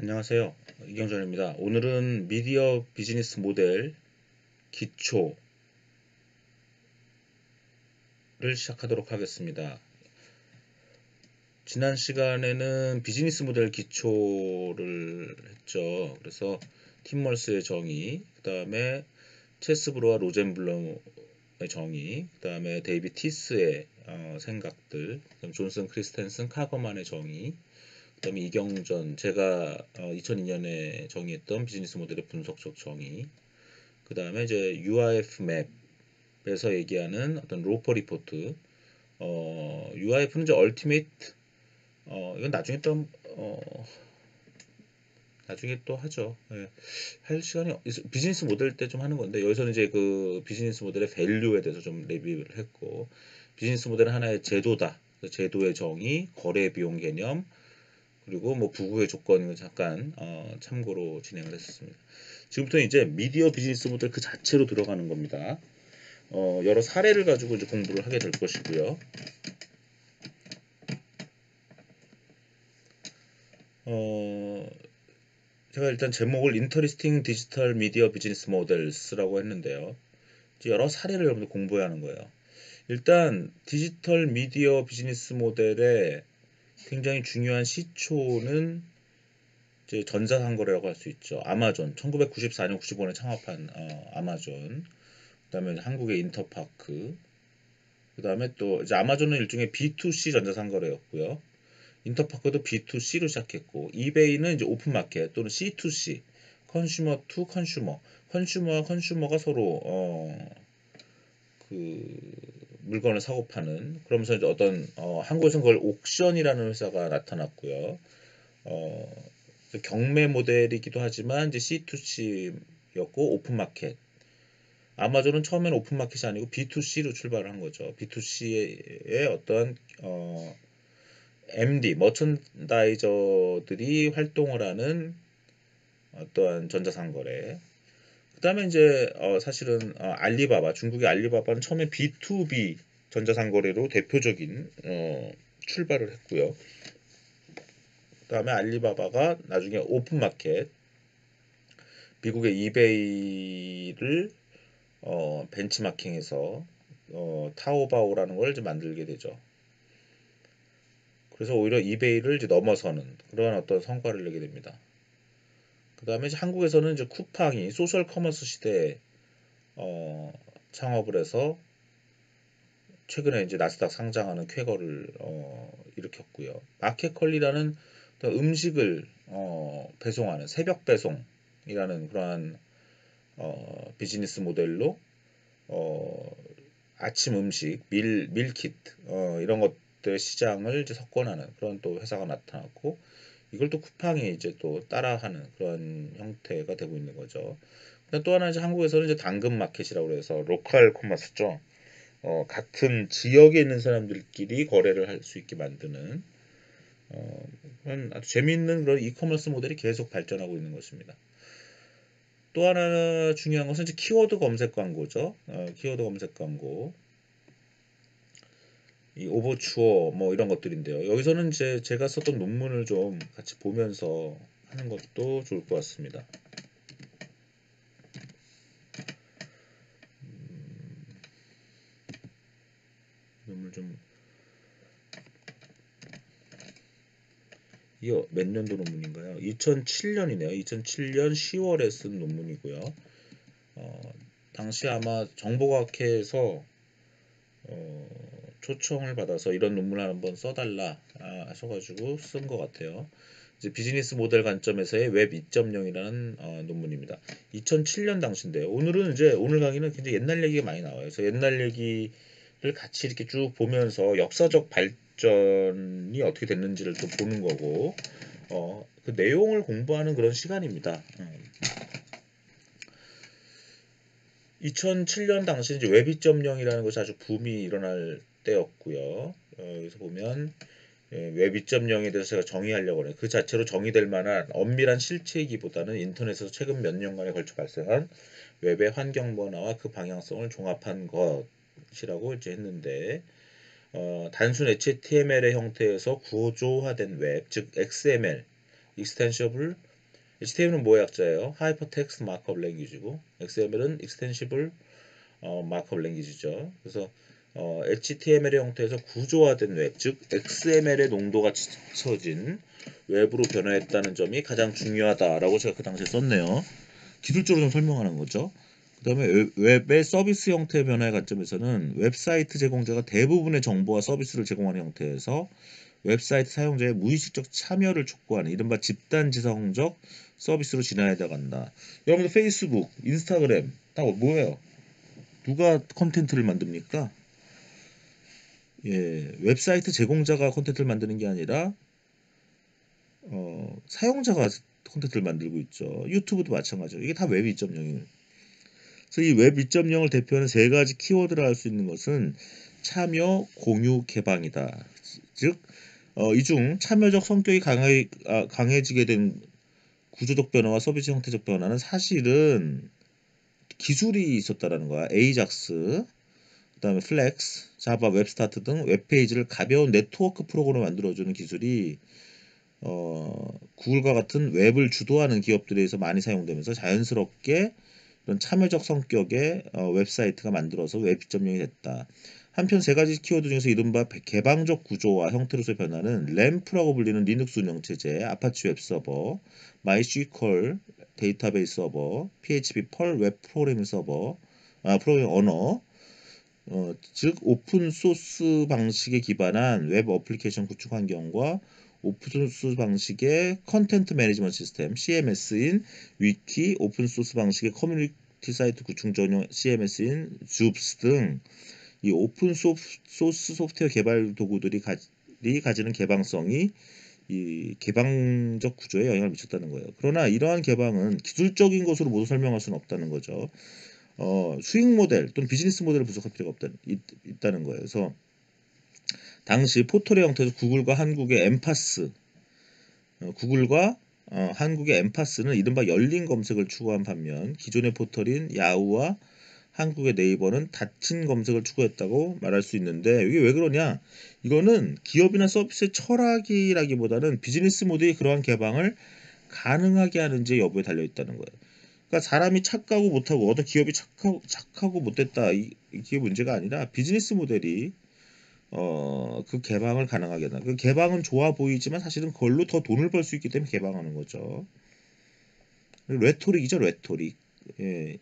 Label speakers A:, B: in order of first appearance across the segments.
A: 안녕하세요. 이경준입니다. 오늘은 미디어 비즈니스 모델 기초를 시작하도록 하겠습니다. 지난 시간에는 비즈니스 모델 기초를 했죠. 그래서 팀 멀스의 정의, 그 다음에 체스브로와 로젠블럼의 정의, 그 다음에 데이비 티스의 생각들, 그다음 존슨 크리스텐슨 카거만의 정의, 그다음에 이경전 제가 2002년에 정의했던 비즈니스 모델의 분석적 정의, 그다음에 이제 UIF 맵에서 얘기하는 어떤 로퍼 리포트, UIF는 이제 얼티메이트, 이건 나중에 또 하죠. 예. 할 시간이 비즈니스 모델 때 좀 하는 건데, 여기서는 이제 그 비즈니스 모델의 밸류에 대해서 좀 레비ュ를 했고, 비즈니스 모델은 하나의 제도다. 그 제도의 정의, 거래 비용 개념, 그리고 뭐 부구의 조건을 잠깐 참고로 진행을 했습니다. 지금부터 이제 미디어 비즈니스 모델 그 자체로 들어가는 겁니다. 여러 사례를 가지고 이제 공부를 하게 될 것이고요. 제가 일단 제목을 Interesting Digital Media Business Models라고 했는데요. 이제 여러 사례를 여러분들 공부해야 하는 거예요. 일단 디지털 미디어 비즈니스 모델의 굉장히 중요한 시초는 이제 전자상거래라고 할 수 있죠. 아마존 1994년 95년에 창업한 아마존, 그다음에 한국의 인터파크, 그다음에 또 이제 아마존은 일종의 B2C 전자상거래였고요. 인터파크도 B2C로 시작했고, 이베이는 이제 오픈마켓 또는 C2C, 컨슈머 투 컨슈머, 컨슈머와 컨슈머가 서로 그 물건을 사고 파는, 그러면서 이제 어떤 한국에서는 그걸 옥션이라는 회사가 나타났고요. 어, 경매 모델이기도 하지만 이제 C2C였고 오픈마켓. 아마존은 처음에는 오픈마켓이 아니고 B2C로 출발을 한 거죠. B2C의 어떤 MD 머천다이저들이 활동을 하는 어떠한 전자상거래. 그다음에 이제 사실은 알리바바, 중국의 알리바바는 처음에 B2B 전자상거래로 대표적인 출발을 했고요. 그다음에 알리바바가 나중에 오픈마켓, 미국의 이베이를 벤치마킹해서 타오바오라는 걸 이제 만들게 되죠. 그래서 오히려 이베이를 이제 넘어서는 그러한 어떤 성과를 내게 됩니다. 그 다음에 이제 한국에서는 이제 쿠팡이 소셜 커머스 시대에 창업을 해서 최근에 이제 나스닥 상장하는 쾌거를 일으켰고요. 마켓컬리라는 음식을 배송하는 새벽 배송이라는 그러한 비즈니스 모델로 어, 아침 음식, 밀키트 이런 것들 시장을 이제 석권하는 그런 또 회사가 나타났고, 이걸 또 쿠팡이 이제 또 따라하는 그런 형태가 되고 있는 거죠. 또 하나 이제 한국에서는 이제 당근 마켓이라고 해서 로컬 커머스죠. 같은 지역에 있는 사람들끼리 거래를 할 수 있게 만드는 그런 아주 재미있는 그런 이커머스 모델이 계속 발전하고 있는 것입니다. 또 하나 중요한 것은 이제 키워드 검색 광고죠. 키워드 검색 광고, 이 오버추어 뭐 이런 것들인데요. 여기서는 이제 제가 썼던 논문을 좀 같이 보면서 하는 것도 좋을 것 같습니다. 논문 좀, 이게 몇 년도 논문인가요? 2007년이네요. 2007년 10월에 쓴 논문이고요. 당시 아마 정보과학회에서 초청을 받아서 이런 논문을 한번 써달라 하셔가지고 쓴 것 같아요. 이제 비즈니스 모델 관점에서의 웹 2.0이라는 논문입니다. 2007년 당시인데요. 오늘은 이제 오늘 강의는 굉장히 옛날 얘기가 많이 나와요. 그래서 옛날 얘기를 같이 이렇게 쭉 보면서 역사적 발전이 어떻게 됐는지를 또 보는 거고, 그 내용을 공부하는 그런 시간입니다. 2007년 당시 이제 웹 2.0이라는 것이 아주 붐이 일어날 때였고요. 여기서 보면 웹 2.0에 대해서 제가 정의하려고 해요. 그 자체로 정의될 만한 엄밀한 실체이기보다는 인터넷에서 최근 몇 년간에 걸쳐 발생한 웹의 환경 변화와 그 방향성을 종합한 것이라고 이제 했는데, 단순 HTML의 형태에서 구조화된 웹, 즉 XML, Extensible HTML은 뭐의 약자예요? Hypertext Markup Language고 XML은 Extensible Markup Language죠. 그래서 HTML의 형태에서 구조화된 웹, 즉 XML의 농도가 처진 웹으로 변화했다는 점이 가장 중요하다라고 제가 그 당시에 썼네요. 기술적으로 좀 설명하는 거죠. 그 다음에 웹의 서비스 형태의 변화의 관점에서는 웹사이트 제공자가 대부분의 정보와 서비스를 제공하는 형태에서 웹사이트 사용자의 무의식적 참여를 촉구하는 이른바 집단지성적 서비스로 진화해 나간다. 여러분들 페이스북, 인스타그램 다 뭐예요? 누가 컨텐츠를 만듭니까? 예, 웹사이트 제공자가 컨텐츠를 만드는 게 아니라 사용자가 콘텐츠를 만들고 있죠. 유튜브도 마찬가지죠. 이게 다 웹 2.0이에요. 그래서 이 웹 2.0을 대표하는 세 가지 키워드를 할 수 있는 것은 참여, 공유, 개방이다. 즉, 이 중 참여적 성격이 강해지게 된 구조적 변화와 서비스 형태적 변화는 사실은 기술이 있었다라는 거야. 에이작스, 그다음에 플렉스, 자바, 웹스타트 등 웹페이지를 가벼운 네트워크 프로그램을 만들어주는 기술이 구글과 같은 웹을 주도하는 기업들에서 많이 사용되면서 자연스럽게 이런 참여적 성격의 웹사이트가 만들어서 웹 2.0이 됐다. 한편 세 가지 키워드 중에서 이른바 개방적 구조와 형태로서의 변화는 램프라고 불리는 리눅스 운영체제, 아파치 웹서버, 마이스QL 데이터베이스 서버, PHP 펄 웹 프로그래밍 서버, 프로그래밍 언어, 즉 오픈 소스 방식에 기반한 웹 어플리케이션 구축 환경과 오픈 소스 방식의 컨텐트 매니지먼트 시스템 CMS인 위키, 오픈 소스 방식의 커뮤니티 사이트 구축 전용 CMS인 줍스 등 이 오픈 소스 소프트웨어 개발 도구들이 가지는 개방성이 이 개방적 구조에 영향을 미쳤다는 거예요. 그러나 이러한 개방은 기술적인 것으로 모두 설명할 수는 없다는 거죠. 수익 모델 또는 비즈니스 모델을 분석할 필요가 있다는 거예요. 그래서 당시 포털의 형태에서 구글과 한국의 엠파스, 구글과 한국의 엠파스는 이른바 열린 검색을 추구한 반면 기존의 포털인 야후와 한국의 네이버는 닫힌 검색을 추구했다고 말할 수 있는데 이게 왜 그러냐? 이거는 기업이나 서비스의 철학이라기보다는 비즈니스 모델이 그러한 개방을 가능하게 하는지 여부에 달려 있다는 거예요. 그러니까 사람이 착하고 못하고 어떤 기업이 착하고 못됐다 이게 문제가 아니라 비즈니스 모델이 그 개방을 가능하게 한다. 그 개방은 좋아 보이지만 사실은 그걸로 더 돈을 벌 수 있기 때문에 개방하는 거죠. 레토릭이죠, 레토릭. 예.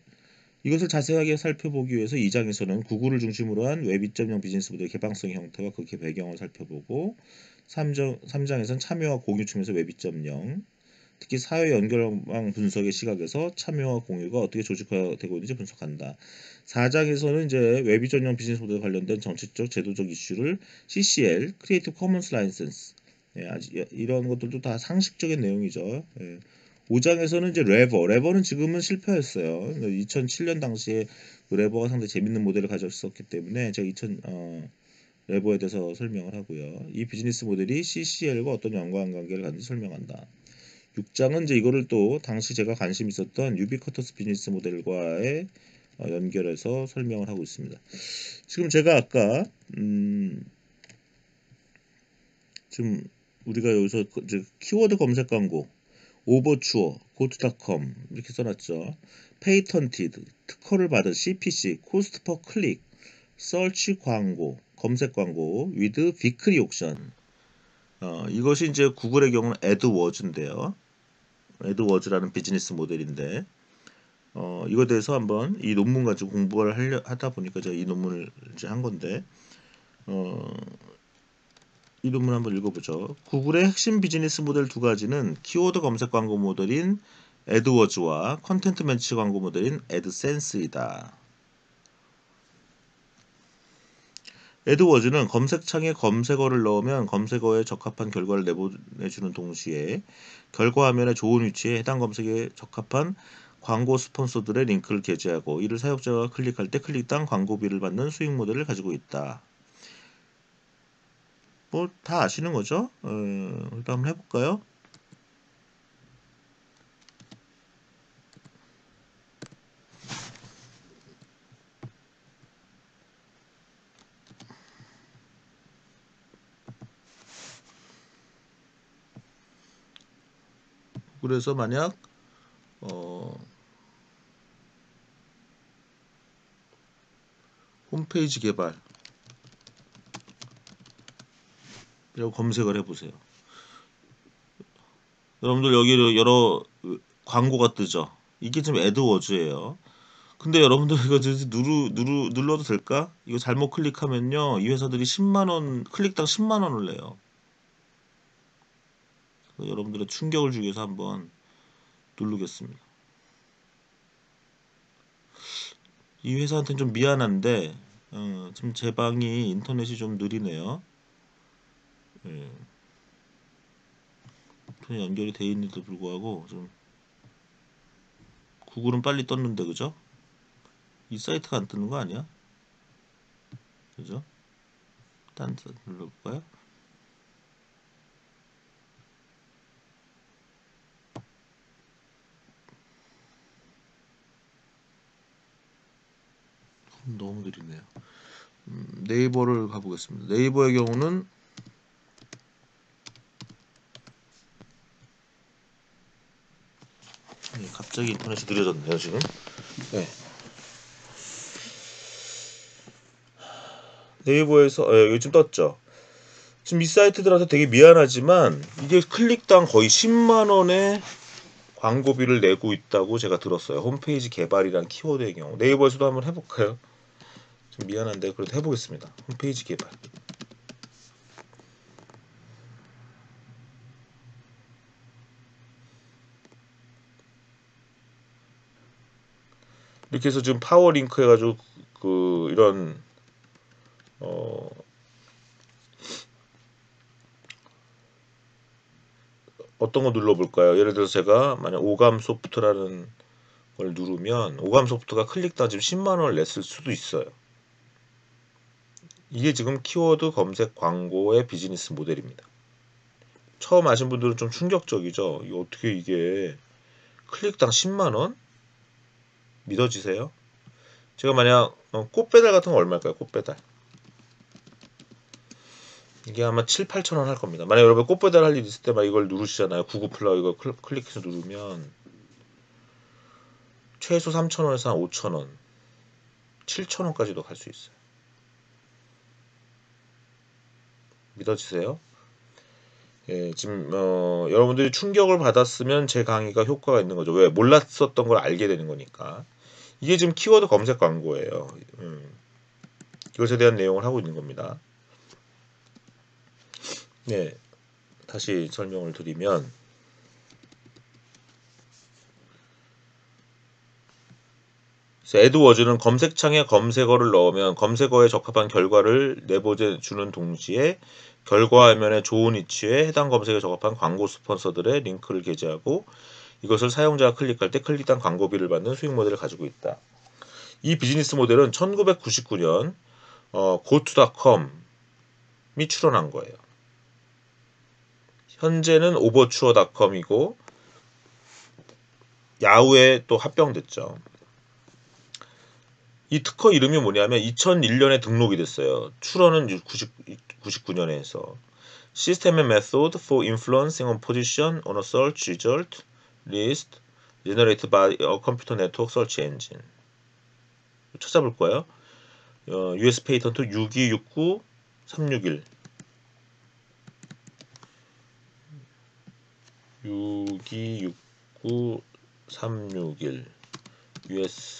A: 이것을 자세하게 살펴보기 위해서 2장에서는 구글을 중심으로 한 웹 2.0 비즈니스 모델의 개방성 형태와 그 배경을 살펴보고 3장에서는 참여와 공유 측면에서 웹 2.0 특히 사회 연결망 분석의 시각에서 참여와 공유가 어떻게 조직화되고 있는지 분석한다. 4장에서는 이제 웹 2.0 비즈니스 모델 관련된 정책적 제도적 이슈를 CCL, 크리에이티브 커먼스 라이센스 이런 것들도 다 상식적인 내용이죠. 예. 5장에서는 이제 레버는 지금은 실패했어요. 2007년 당시에 그 레버가 상당히 재밌는 모델을 가졌었기 때문에 제가 레버에 대해서 설명을 하고요. 이 비즈니스 모델이 CCL과 어떤 연관관계를 갖는지 설명한다. 6장은 이제 이거를 또 당시 제가 관심 있었던 유비쿼터스 비즈니스 모델과의 연결해서 설명을 하고 있습니다. 지금 제가 아까 지금 우리가 여기서 이제 키워드 검색 광고 오버추어, 고투닷컴 이렇게 써놨죠. 페이턴티드, 특허를 받은 CPC, 코스트 퍼 클릭, 서치 광고, 검색 광고, 위드 비크리 옥션. 이것이 이제 구글의 경우는 애드워즈인데요. 애드워즈라는 비즈니스 모델인데 이거에 대해서 한번 이 논문 가지고 공부를 하다 보니까 제가 이 논문을 이제 한 건데 이 논문 한번 읽어보죠. 구글의 핵심 비즈니스 모델 두 가지는 키워드 검색 광고 모델인 애드워즈와 컨텐트 매치 광고 모델인 애드센스이다. 애드워즈는 검색창에 검색어를 넣으면 검색어에 적합한 결과를 내보내주는 동시에 결과 화면의 좋은 위치에 해당 검색에 적합한 광고 스폰서들의 링크를 게재하고 이를 사용자가 클릭할 때 클릭당 광고비를 받는 수익 모델을 가지고 있다. 뭐 다 아시는 거죠? 일단 한번 해볼까요? 그래서 만약 홈페이지 개발 이라고 검색을 해보세요. 여러분들 여기 여러 광고가 뜨죠. 이게 지금 애드워즈예요. 근데 여러분들 이거 눌러도 될까? 이거 잘못 클릭하면요, 이 회사들이 10만원, 클릭당 10만원을 내요. 여러분들의 충격을 주기 위해서 한번 누르겠습니다. 이 회사한테는 좀 미안한데 지금 제 방이 인터넷이 좀 느리네요. 예. 인터넷 연결이 돼 있는데도 불구하고 좀 구글은 빨리 떴는데, 그죠? 이 사이트가 안 뜨는 거 아니야? 그죠? 딴 데 눌러볼까요? 너무 느리네요. 네이버를 가보겠습니다. 네이버의 경우는 갑자기 인터넷이 느려졌네요 지금. 네. 네이버에서 요즘 떴죠. 지금 이 사이트들한테 되게 미안하지만 이게 클릭당 거의 10만원의 광고비를 내고 있다고 제가 들었어요. 홈페이지 개발이란 키워드의 경우. 네이버에서도 한번 해볼까요? 좀 미안한데 그래도 해보겠습니다. 홈페이지 개발. 이렇게 해서 지금 파워링크 해가지고 이런 어떤 거 눌러볼까요? 예를 들어서 제가 만약 오감 소프트라는 걸 누르면 오감 소프트가 클릭당 지금 10만원을 냈을 수도 있어요. 이게 지금 키워드 검색 광고의 비즈니스 모델입니다. 처음 아신 분들은 좀 충격적이죠. 이게 어떻게 이게 클릭당 10만원? 믿어지세요? 제가 만약 꽃배달 같은 거 얼마일까요? 꽃배달 이게 아마 7, 8천원 할 겁니다. 만약 여러분 꽃배달 할 일 있을 때 막 이걸 누르시잖아요. 구글플라워 이거 클릭해서 누르면 최소 3천원에서 한 5천원 7천원까지도 갈 수 있어요. 믿어지세요? 예, 지금 여러분들이 충격을 받았으면 제 강의가 효과가 있는 거죠. 왜? 몰랐었던 걸 알게 되는 거니까. 이게 지금 키워드 검색 광고예요. 이것에 대한 내용을 하고 있는 겁니다. 네, 다시 설명을 드리면 애드워즈는 검색창에 검색어를 넣으면 검색어에 적합한 결과를 내보내주는 동시에 결과 화면에 좋은 위치에 해당 검색에 적합한 광고 스폰서들의 링크를 게재하고 이것을 사용자가 클릭할 때 클릭당 광고비를 받는 수익 모델을 가지고 있다. 이 비즈니스 모델은 1999년 고투닷컴이 출원한 거예요. 현재는 오버추어닷컴이고 야후에 또 합병됐죠. 이 특허 이름이 뭐냐면 2001년에 등록이 됐어요. 출원은 99년에 해서 System and Method for Influencing on Position on a Search Result List Generated by a Computer Network Search Engine. 찾아볼 거예요. US 페이턴트 6269361 6269361 US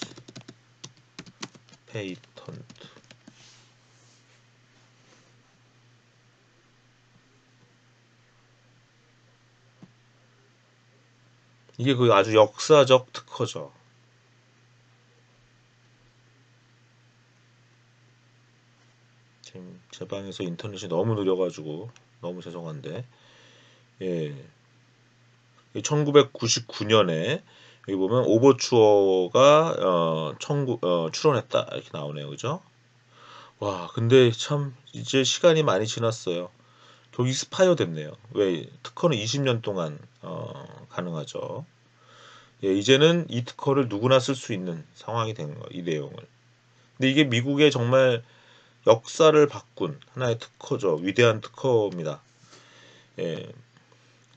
A: 페이턴트. 이게 그 아주 역사적 특허죠. 지금 제 방에서 인터넷이 너무 느려가지고 너무 죄송한데, 예, 1999년에 여기 보면 오버추어가 출원했다 이렇게 나오네요, 그죠? 와, 근데 참 이제 시간이 많이 지났어요. 결국 익스파이어 됐네요. 왜? 특허는 20년 동안 가능하죠. 예, 이제는 이 특허를 누구나 쓸 수 있는 상황이 된 거예요, 이 내용을. 근데 이게 미국의 정말 역사를 바꾼 하나의 특허죠. 위대한 특허입니다. 예,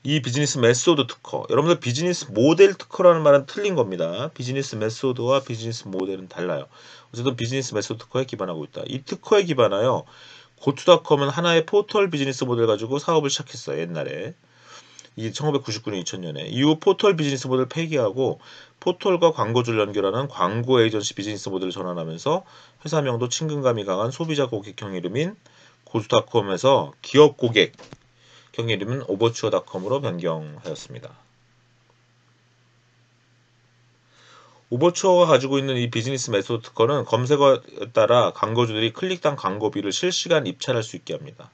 A: 이 비즈니스 메소드 특허. 여러분들 비즈니스 모델 특허라는 말은 틀린 겁니다. 비즈니스 메소드와 비즈니스 모델은 달라요. 어쨌든 비즈니스 메소드 특허에 기반하고 있다. 이 특허에 기반하여 고투닷컴은 하나의 포털 비즈니스 모델 가지고 사업을 시작했어요. 옛날에. 이 1999년 2000년에. 이후 포털 비즈니스 모델을 폐기하고 포털과 광고주를 연결하는 광고 에이전시 비즈니스 모델을 전환하면서 회사명도 친근감이 강한 소비자 고객형 이름인 고투닷컴에서 기업 고객 형 이름은 오버추어닷컴으로 변경하였습니다. 오버추어가 가지고 있는 이 비즈니스 메소드 특허는 검색어에 따라 광고주들이 클릭당 광고비를 실시간 입찰할 수 있게 합니다.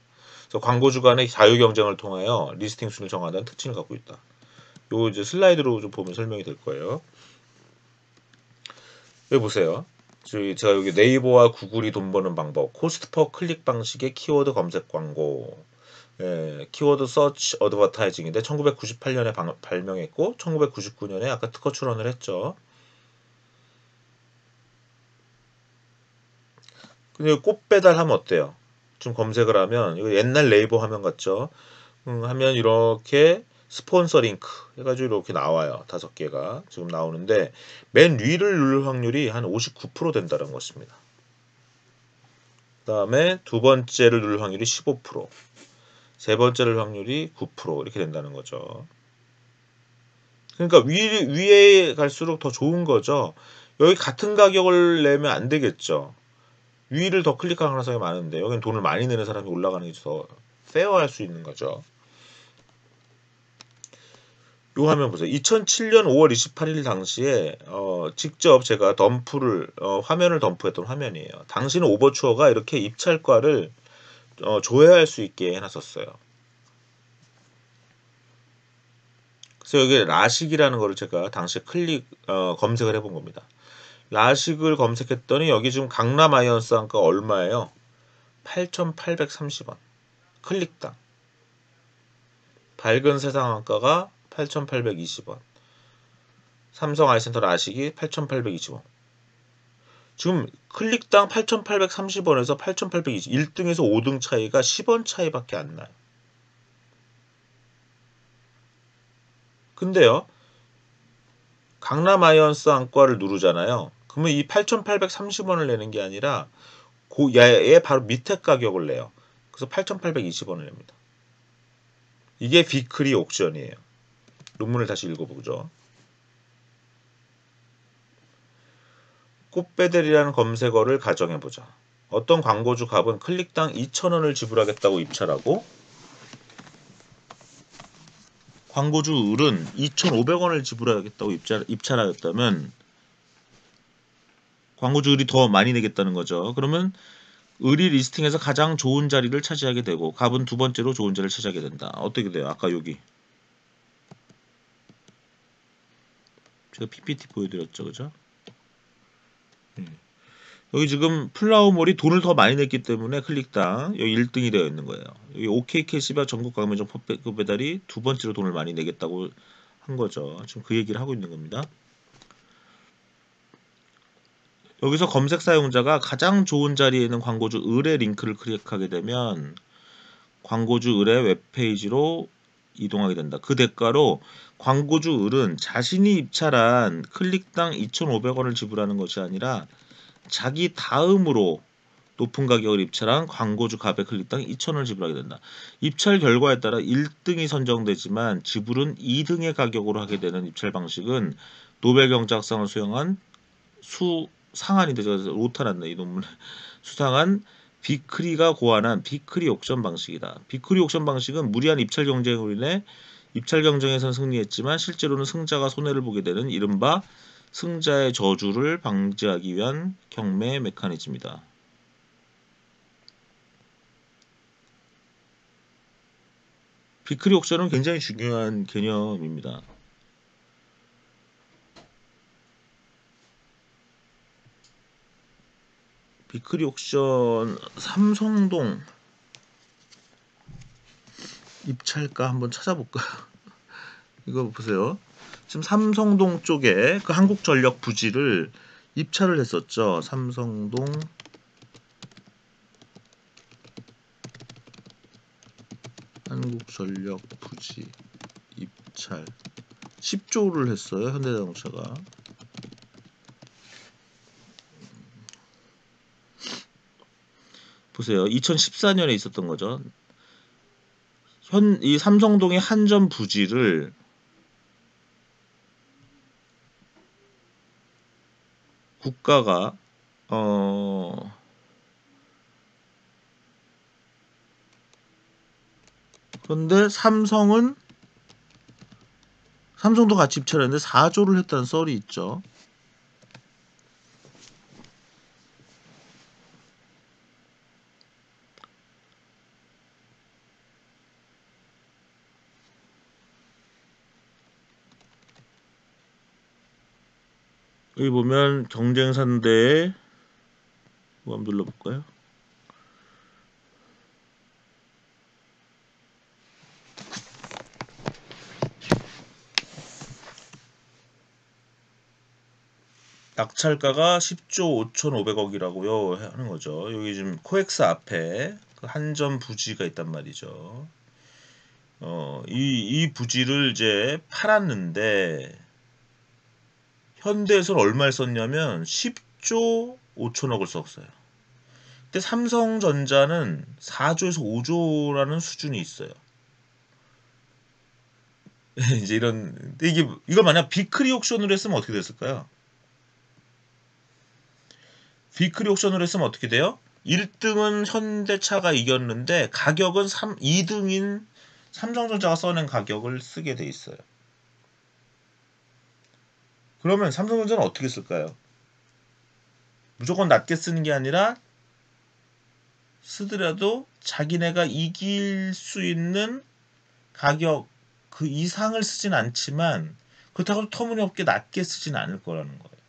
A: 그래서 광고주 간의 자유 경쟁을 통하여 리스팅 순을 정하는 특징을 갖고 있다. 요 이제 슬라이드로 좀 보면 설명이 될 거예요. 여기 보세요. 제가 여기 네이버와 구글이 돈 버는 방법, 코스트 퍼 클릭 방식의 키워드 검색 광고, 키워드 서치 어드버타이징인데 1998년에 발명했고 1999년에 아까 특허 출원을 했죠. 근데 꽃 배달하면 어때요? 좀 검색을 하면 이거 옛날 네이버 화면 같죠? 하면 이렇게 스폰서 링크 해가지고 이렇게 나와요. 5개가 지금 나오는데 맨 위를 누를 확률이 한 59% 된다는 것입니다. 그 다음에 두 번째를 누를 확률이 15%, 세 번째를 확률이 9% 이렇게 된다는 거죠. 그러니까 위에 갈수록 더 좋은 거죠. 여기 같은 가격을 내면 안 되겠죠. 위를 더 클릭할 가능성이 많은데 여기는 돈을 많이 내는 사람이 올라가는 게 더 페어할 수 있는 거죠. 요 화면 보세요. 2007년 5월 28일 당시에 직접 제가 화면을 덤프했던 화면이에요. 당시는 오버추어가 이렇게 입찰가를 조회할 수 있게 해놨었어요. 그래서 여기 라식이라는 거를 제가 당시에 검색을 해본 겁니다. 라식을 검색했더니 여기 지금 강남 아이언스 한가 얼마예요? 8,830원. 클릭당. 밝은 세상 한가가 8,820원. 삼성 아이센터 라식이 8,820원. 지금 클릭당 8,830원에서 8,820, 1등에서 5등 차이가 10원 차이밖에 안 나요. 근데요, 강남 아이언스 안과를 누르잖아요. 그러면 이 8,830원을 내는 게 아니라 얘 바로 밑에 가격을 내요. 그래서 8,820원을 냅니다. 이게 비크리 옥션이에요. 논문을 다시 읽어보죠. 꽃배달이라는 검색어를 가정해보자. 어떤 광고주 값은 클릭당 2,000원을 지불하겠다고 입찰하고 광고주 을은 2,500원을 지불하겠다고 입찰하였다면 광고주 을이 더 많이 내겠다는 거죠. 그러면 을이 리스팅에서 가장 좋은 자리를 차지하게 되고 값은 두 번째로 좋은 자리를 차지하게 된다. 어떻게 돼요? 아까 여기 제가 PPT 보여드렸죠, 그죠? 여기 지금 플라우몰이 돈을 더 많이 냈기 때문에 클릭당 여기 1등이 되어 있는 거예요. 여기 OK캐시바 전국 가맹점 그 배달이 두 번째로 돈을 많이 내겠다고 한 거죠. 지금 그 얘기를 하고 있는 겁니다. 여기서 검색 사용자가 가장 좋은 자리에 있는 광고주 을의 링크를 클릭하게 되면 광고주 을의 웹페이지로 이동하게 된다. 그 대가로 광고주 을은 자신이 입찰한 클릭당 2,500원을 지불하는 것이 아니라 자기 다음으로 높은 가격을 입찰한 광고주 값의 클릭당 2,000원을 지불하게 된다. 입찰 결과에 따라 1등이 선정되지만 지불은 2등의 가격으로 하게 되는 입찰 방식은 노벨 경제학상을 수상한 수상한인데 제가 오타 났네 이 논문에 수상한 비크리가 고안한 비크리 옥션 방식이다. 비크리 옥션 방식은 무리한 입찰 경쟁으로 인해 입찰 경쟁에선 승리했지만 실제로는 승자가 손해를 보게 되는 이른바 승자의 저주를 방지하기 위한 경매 메커니즘이다. 비크리 옥션은 굉장히 중요한 개념입니다. 비크리 옥션 삼성동 입찰가 한번 찾아볼까요? 이거 보세요. 지금 삼성동 쪽에 그 한국전력 부지를 입찰을 했었죠. 삼성동 한국전력 부지 낙찰 10조를 했어요. 현대자동차가. 보세요. 2014년에 있었던 거죠. 이 삼성동의 한전 부지를 국가가 그런데 삼성도 같이 입찰했는데 4조를 했다는 썰이 있죠. 여기 보면 경쟁사인데 뭐 한번 눌러볼까요? 낙찰가가 10조 5,500억이라고요 하는 거죠. 여기 지금 코엑스 앞에 그 한전 부지가 있단 말이죠. 이 부지를 이제 팔았는데 현대에서는 얼마를 썼냐면 10조 5천억을 썼어요. 근데 삼성전자는 4조에서 5조라는 수준이 있어요. 이제 이걸 만약 비크리 옥션으로 했으면 어떻게 됐을까요? 비크리 옥션으로 했으면 어떻게 돼요? 1등은 현대차가 이겼는데 가격은 2등인 삼성전자가 써낸 가격을 쓰게 돼 있어요. 그러면 삼성전자는 어떻게 쓸까요? 무조건 낮게 쓰는 게 아니라 쓰더라도 자기네가 이길 수 있는 가격 그 이상을 쓰진 않지만 그렇다고 터무니없게 낮게 쓰진 않을 거라는 거예요.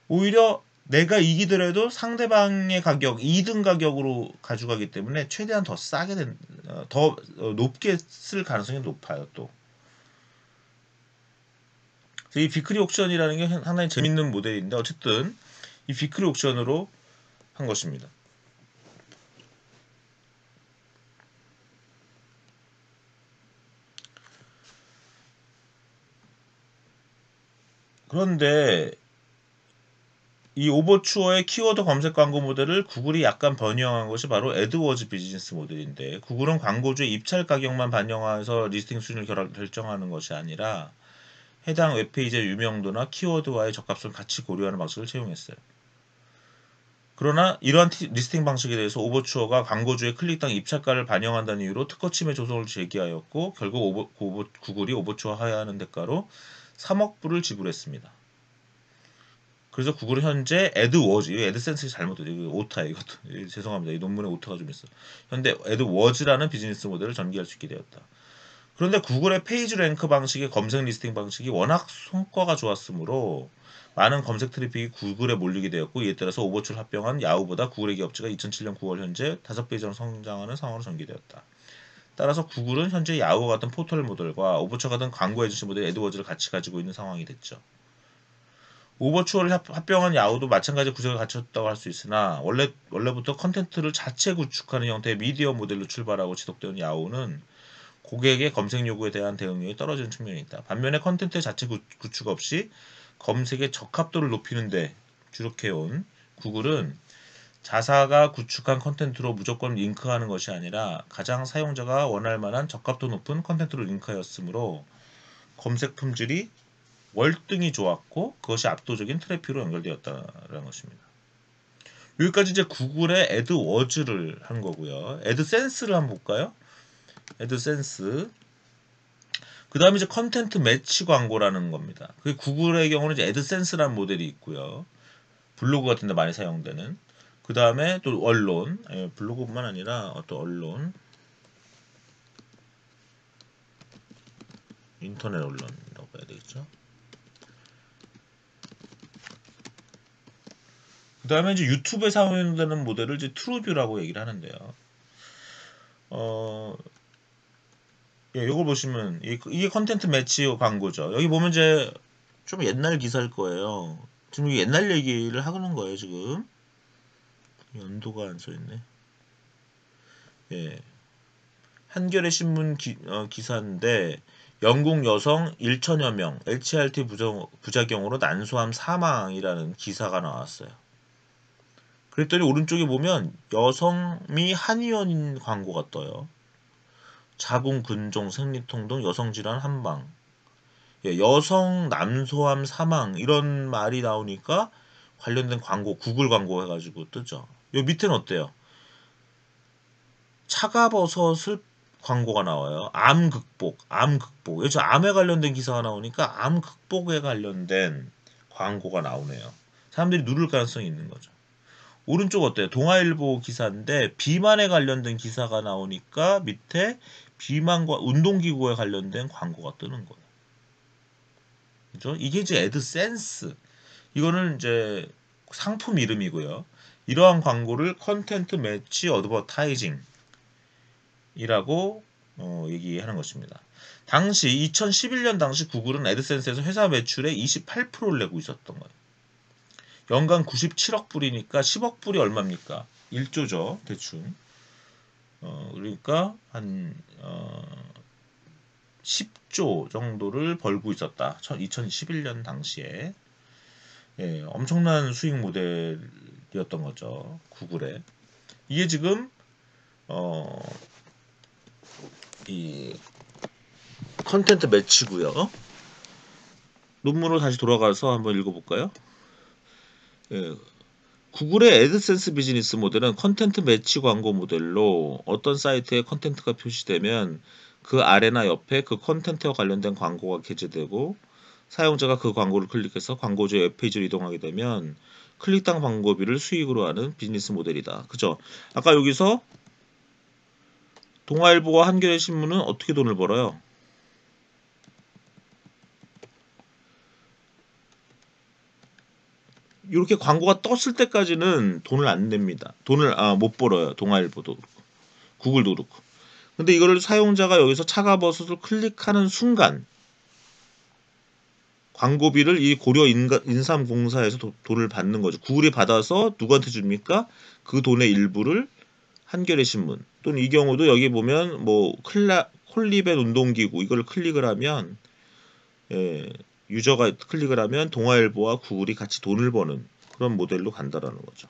A: 오히려 내가 이기더라도 상대방의 가격 2등 가격으로 가져가기 때문에 최대한 더 높게 쓸 가능성이 높아요. 또 이 비크리 옥션이라는 게 상당히 재밌는 모델인데 어쨌든 이 비크리 옥션으로 한 것입니다. 그런데 이 오버추어의 키워드 검색 광고 모델을 구글이 약간 변형한 것이 바로 애드워즈 비즈니스 모델인데, 구글은 광고주의 입찰 가격만 반영해서 리스팅 순위를 결정하는 것이 아니라 해당 웹페이지의 유명도나 키워드와의 적합성을 같이 고려하는 방식을 채용했어요. 그러나 이러한 리스팅 방식에 대해서 오버추어가 광고주의 클릭당 입찰가를 반영한다는 이유로 특허침해 조성을 제기하였고, 결국 구글이 오버추어 하야하는 대가로 3억 불을 지불했습니다. 그래서 구글은 현재 애드워즈, 애드센스 잘못됐어요. 이거 오타 이것도 죄송합니다. 이 논문에 오타가 좀 있어. 현재 애드워즈라는 비즈니스 모델을 전개할 수 있게 되었다. 그런데 구글의 페이지 랭크 방식의 검색 리스팅 방식이 워낙 성과가 좋았으므로 많은 검색 트래픽이 구글에 몰리게 되었고, 이에 따라서 오버추를 합병한 야후보다 구글의 기업체가 2007년 9월 현재 5배 이상 성장하는 상황으로 전개되었다. 따라서 구글은 현재 야후 같은 포털 모델과 오버추 같은 광고 에이전시 모델 애드워즈를 같이 가지고 있는 상황이 됐죠. 오버추어를 합병한 야후도 마찬가지 구색을 갖췄다고 할 수 있으나 원래부터 컨텐츠를 자체 구축하는 형태의 미디어 모델로 출발하고 지속되는 야후는 고객의 검색 요구에 대한 대응력이 떨어지는 측면이 있다. 반면에 컨텐츠 자체 구축 없이 검색의 적합도를 높이는 데 주력해온 구글은 자사가 구축한 컨텐츠로 무조건 링크하는 것이 아니라 가장 사용자가 원할 만한 적합도 높은 컨텐츠로 링크하였으므로 검색 품질이 월등히 좋았고 그것이 압도적인 트래픽으로 연결되었다는 것입니다. 여기까지 이제 구글의 애드워즈를 한 거고요. 애드센스를 한번 볼까요? 애드센스. 그 다음에 이제 컨텐트 매치 광고라는 겁니다. 그 구글의 경우는 이제 애드센스라는 모델이 있고요. 블로그 같은 데 많이 사용되는. 그 다음에 또 언론, 블로그뿐만 아니라 어떤 언론, 인터넷 언론이라고 해야 되겠죠. 그 다음에 이제 유튜브에 사용되는 모델을 이제 트루뷰라고 얘기를 하는데요. 이걸 보시면 이게 컨텐트 매치 광고죠. 여기 보면 이제 좀 옛날 기사일 거예요. 지금 옛날 얘기를 하는 거예요. 지금 연도가 안 써있네. 예. 한겨레 신문 기사인데 영국 여성 1천여 명 HRT 부작용으로 난소암 사망이라는 기사가 나왔어요. 그랬더니 오른쪽에 보면 여성미 한의원 광고가 떠요. 자궁 근종 생리통 등 여성질환 한방. 예, 여성 남소암 사망 이런 말이 나오니까 관련된 광고 구글 광고 해가지고 뜨죠. 요 밑에는 어때요? 차가버섯을 광고가 나와요. 암 극복, 암 극복. 요즘 암에 관련된 기사가 나오니까 암 극복에 관련된 광고가 나오네요. 사람들이 누를 가능성이 있는 거죠. 오른쪽 어때요? 동아일보 기사인데 비만에 관련된 기사가 나오니까 밑에 비만과 운동기구에 관련된 광고가 뜨는 거예요. 그죠? 이게 이제 애드센스. 이거는 이제 상품 이름이고요. 이러한 광고를 컨텐트 매치 어드버타이징 이라고 얘기하는 것입니다. 당시 2011년 당시 구글은 애드센스에서 회사 매출의 28%를 내고 있었던 거예요. 연간 97억 불이니까 10억 불이 얼마입니까? 1조죠, 대충. 그러니까 한 10조 정도를 벌고 있었다. 2011년 당시에. 예, 엄청난 수익 모델이었던 거죠, 구글에. 이게 지금 이 컨텐트 매치고요. 논문으로 다시 돌아가서 한번 읽어볼까요? 예, 구글의 애드센스 비즈니스 모델은 컨텐트 매치 광고 모델로 어떤 사이트에 컨텐트가 표시되면 그 아래나 옆에 그 컨텐트와 관련된 광고가 게재되고 사용자가 그 광고를 클릭해서 광고주의 웹페이지로 이동하게 되면 클릭당 광고비를 수익으로 하는 비즈니스 모델이다. 그죠? 아까 여기서 동아일보와 한겨레 신문은 어떻게 돈을 벌어요? 이렇게 광고가 떴을 때까지는 돈을 안 냅니다. 돈을 못 벌어요. 동아일보도 그렇고 구글도 그렇고. 근데 이거를 사용자가 여기서 차가버섯을 클릭하는 순간 광고비를 이 고려 인삼공사에서 돈을 받는 거죠. 구글이 받아서 누구한테 줍니까? 그 돈의 일부를 한겨레 신문 또는 이 경우도 여기 보면 뭐 콜리벳 운동기구 이걸 클릭을 하면 예, 유저가 클릭을 하면 동아일보와 구글이 같이 돈을 버는 그런 모델로 간다라는 거죠.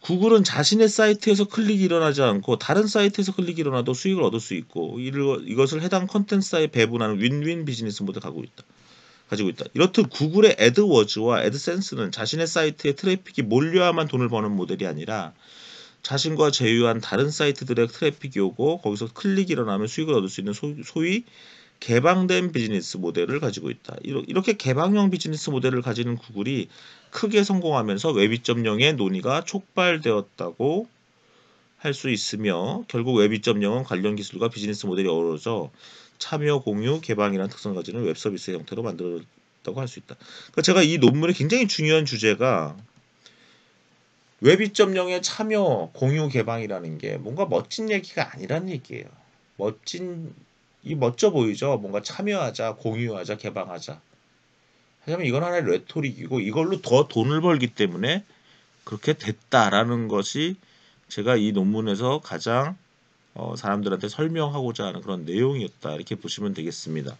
A: 구글은 자신의 사이트에서 클릭이 일어나지 않고 다른 사이트에서 클릭이 일어나도 수익을 얻을 수 있고 이것을 해당 컨텐츠사에 배분하는 윈윈 비즈니스 모델을 가지고 있다. 이렇듯 구글의 애드워즈와 애드센스는 자신의 사이트에 트래픽이 몰려야만 돈을 버는 모델이 아니라 자신과 제휴한 다른 사이트들의 트래픽이 오고 거기서 클릭이 일어나면 수익을 얻을 수 있는 소위 개방된 비즈니스 모델을 가지고 있다. 이렇게 개방형 비즈니스 모델을 가지는 구글이 크게 성공하면서 웹 2.0의 논의가 촉발되었다고 할 수 있으며 결국 웹 2.0은 관련 기술과 비즈니스 모델이 어우러져 참여, 공유, 개방이라는 특성을 가지는 웹 서비스의 형태로 만들었다고 할 수 있다. 그러니까 제가 이 논문의 굉장히 중요한 주제가 웹 2.0의 참여, 공유, 개방이라는 게 뭔가 멋진 얘기가 아니라는 얘기예요. 멋져 보이죠? 뭔가 참여하자, 공유하자, 개방하자. 하지만 이건 하나의 레토릭이고 이걸로 더 돈을 벌기 때문에 그렇게 됐다라는 것이 제가 이 논문에서 가장 사람들한테 설명하고자 하는 그런 내용이었다. 이렇게 보시면 되겠습니다.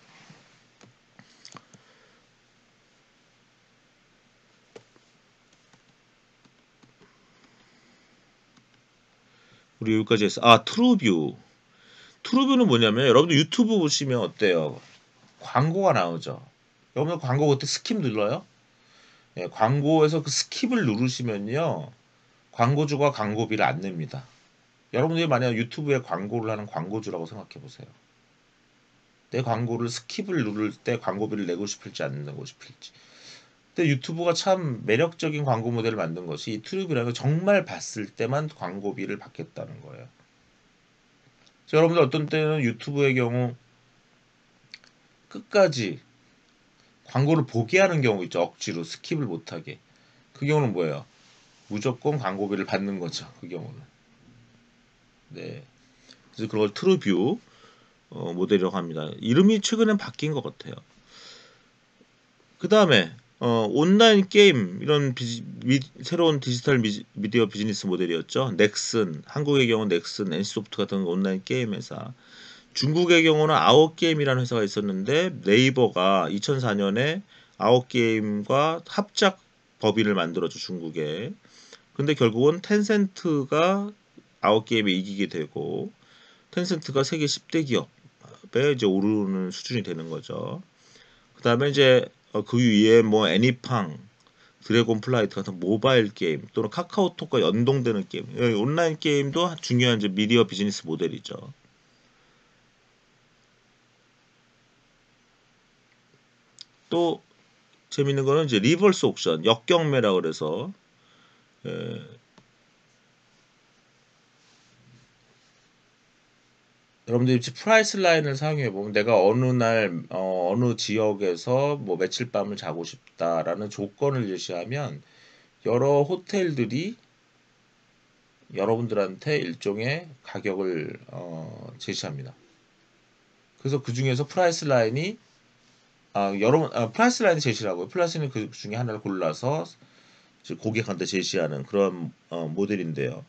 A: 우리 여기까지 했어. 트루뷰. 트루뷰는 뭐냐면 여러분들 유튜브 보시면 어때요? 광고가 나오죠. 여러분들 광고 그때 스킵 눌러요? 예, 광고에서 그 스킵을 누르시면요. 광고주가 광고비를 안 냅니다. 여러분들이 만약 유튜브에 광고를 하는 광고주라고 생각해 보세요. 내 광고를 스킵을 누를 때 광고비를 내고 싶을지 안 내고 싶을지. 근데 유튜브가 참 매력적인 광고 모델을 만든 것이 이 트루브라는 걸 정말 봤을 때만 광고비를 받겠다는 거예요. 여러분들 어떤 때는 유튜브의 경우 끝까지 광고를 보게 하는 경우 있죠. 억지로 스킵을 못하게. 그 경우는 뭐예요? 무조건 광고비를 받는 거죠. 그 경우는. 네. 그래서 그걸 트루뷰 모델이라고 합니다. 이름이 최근에 바뀐 것 같아요. 그 다음에
B: 온라인 게임 이런 새로운 디지털 미디어 비즈니스 모델이었죠. 넥슨, 한국의 경우는 넥슨, NC소프트 같은 온라인 게임 회사. 중국의 경우는 아웃게임이라는 회사가 있었는데 네이버가 2004년에 아웃게임과 합작 법인을 만들었죠, 중국에. 근데 결국은 텐센트가 아웃게임에 이기게 되고 텐센트가 세계 10대 기업에 이제 오르는 수준이 되는 거죠. 그다음에 이제 그 위에 뭐 애니팡, 드래곤 플라이트 같은 모바일 게임 또는 카카오톡과 연동되는 게임, 온라인 게임도 중요한 이제 미디어 비즈니스 모델이죠. 또 재밌는 거는 이제 리버스 옥션, 역경매라 그래서 예, 여러분들이 프라이스 라인을 사용해 보면 내가 어느 날 어느 지역에서 뭐 며칠 밤을 자고 싶다라는 조건을 제시하면 여러 호텔들이 여러분들한테 일종의 가격을 제시합니다. 그래서 그 중에서 프라이스 라인이 여러분 프라이스 라인 제시라고요. 프라이스 라인 그 중에 하나를 골라서 고객한테 제시하는 그런 모델인데요.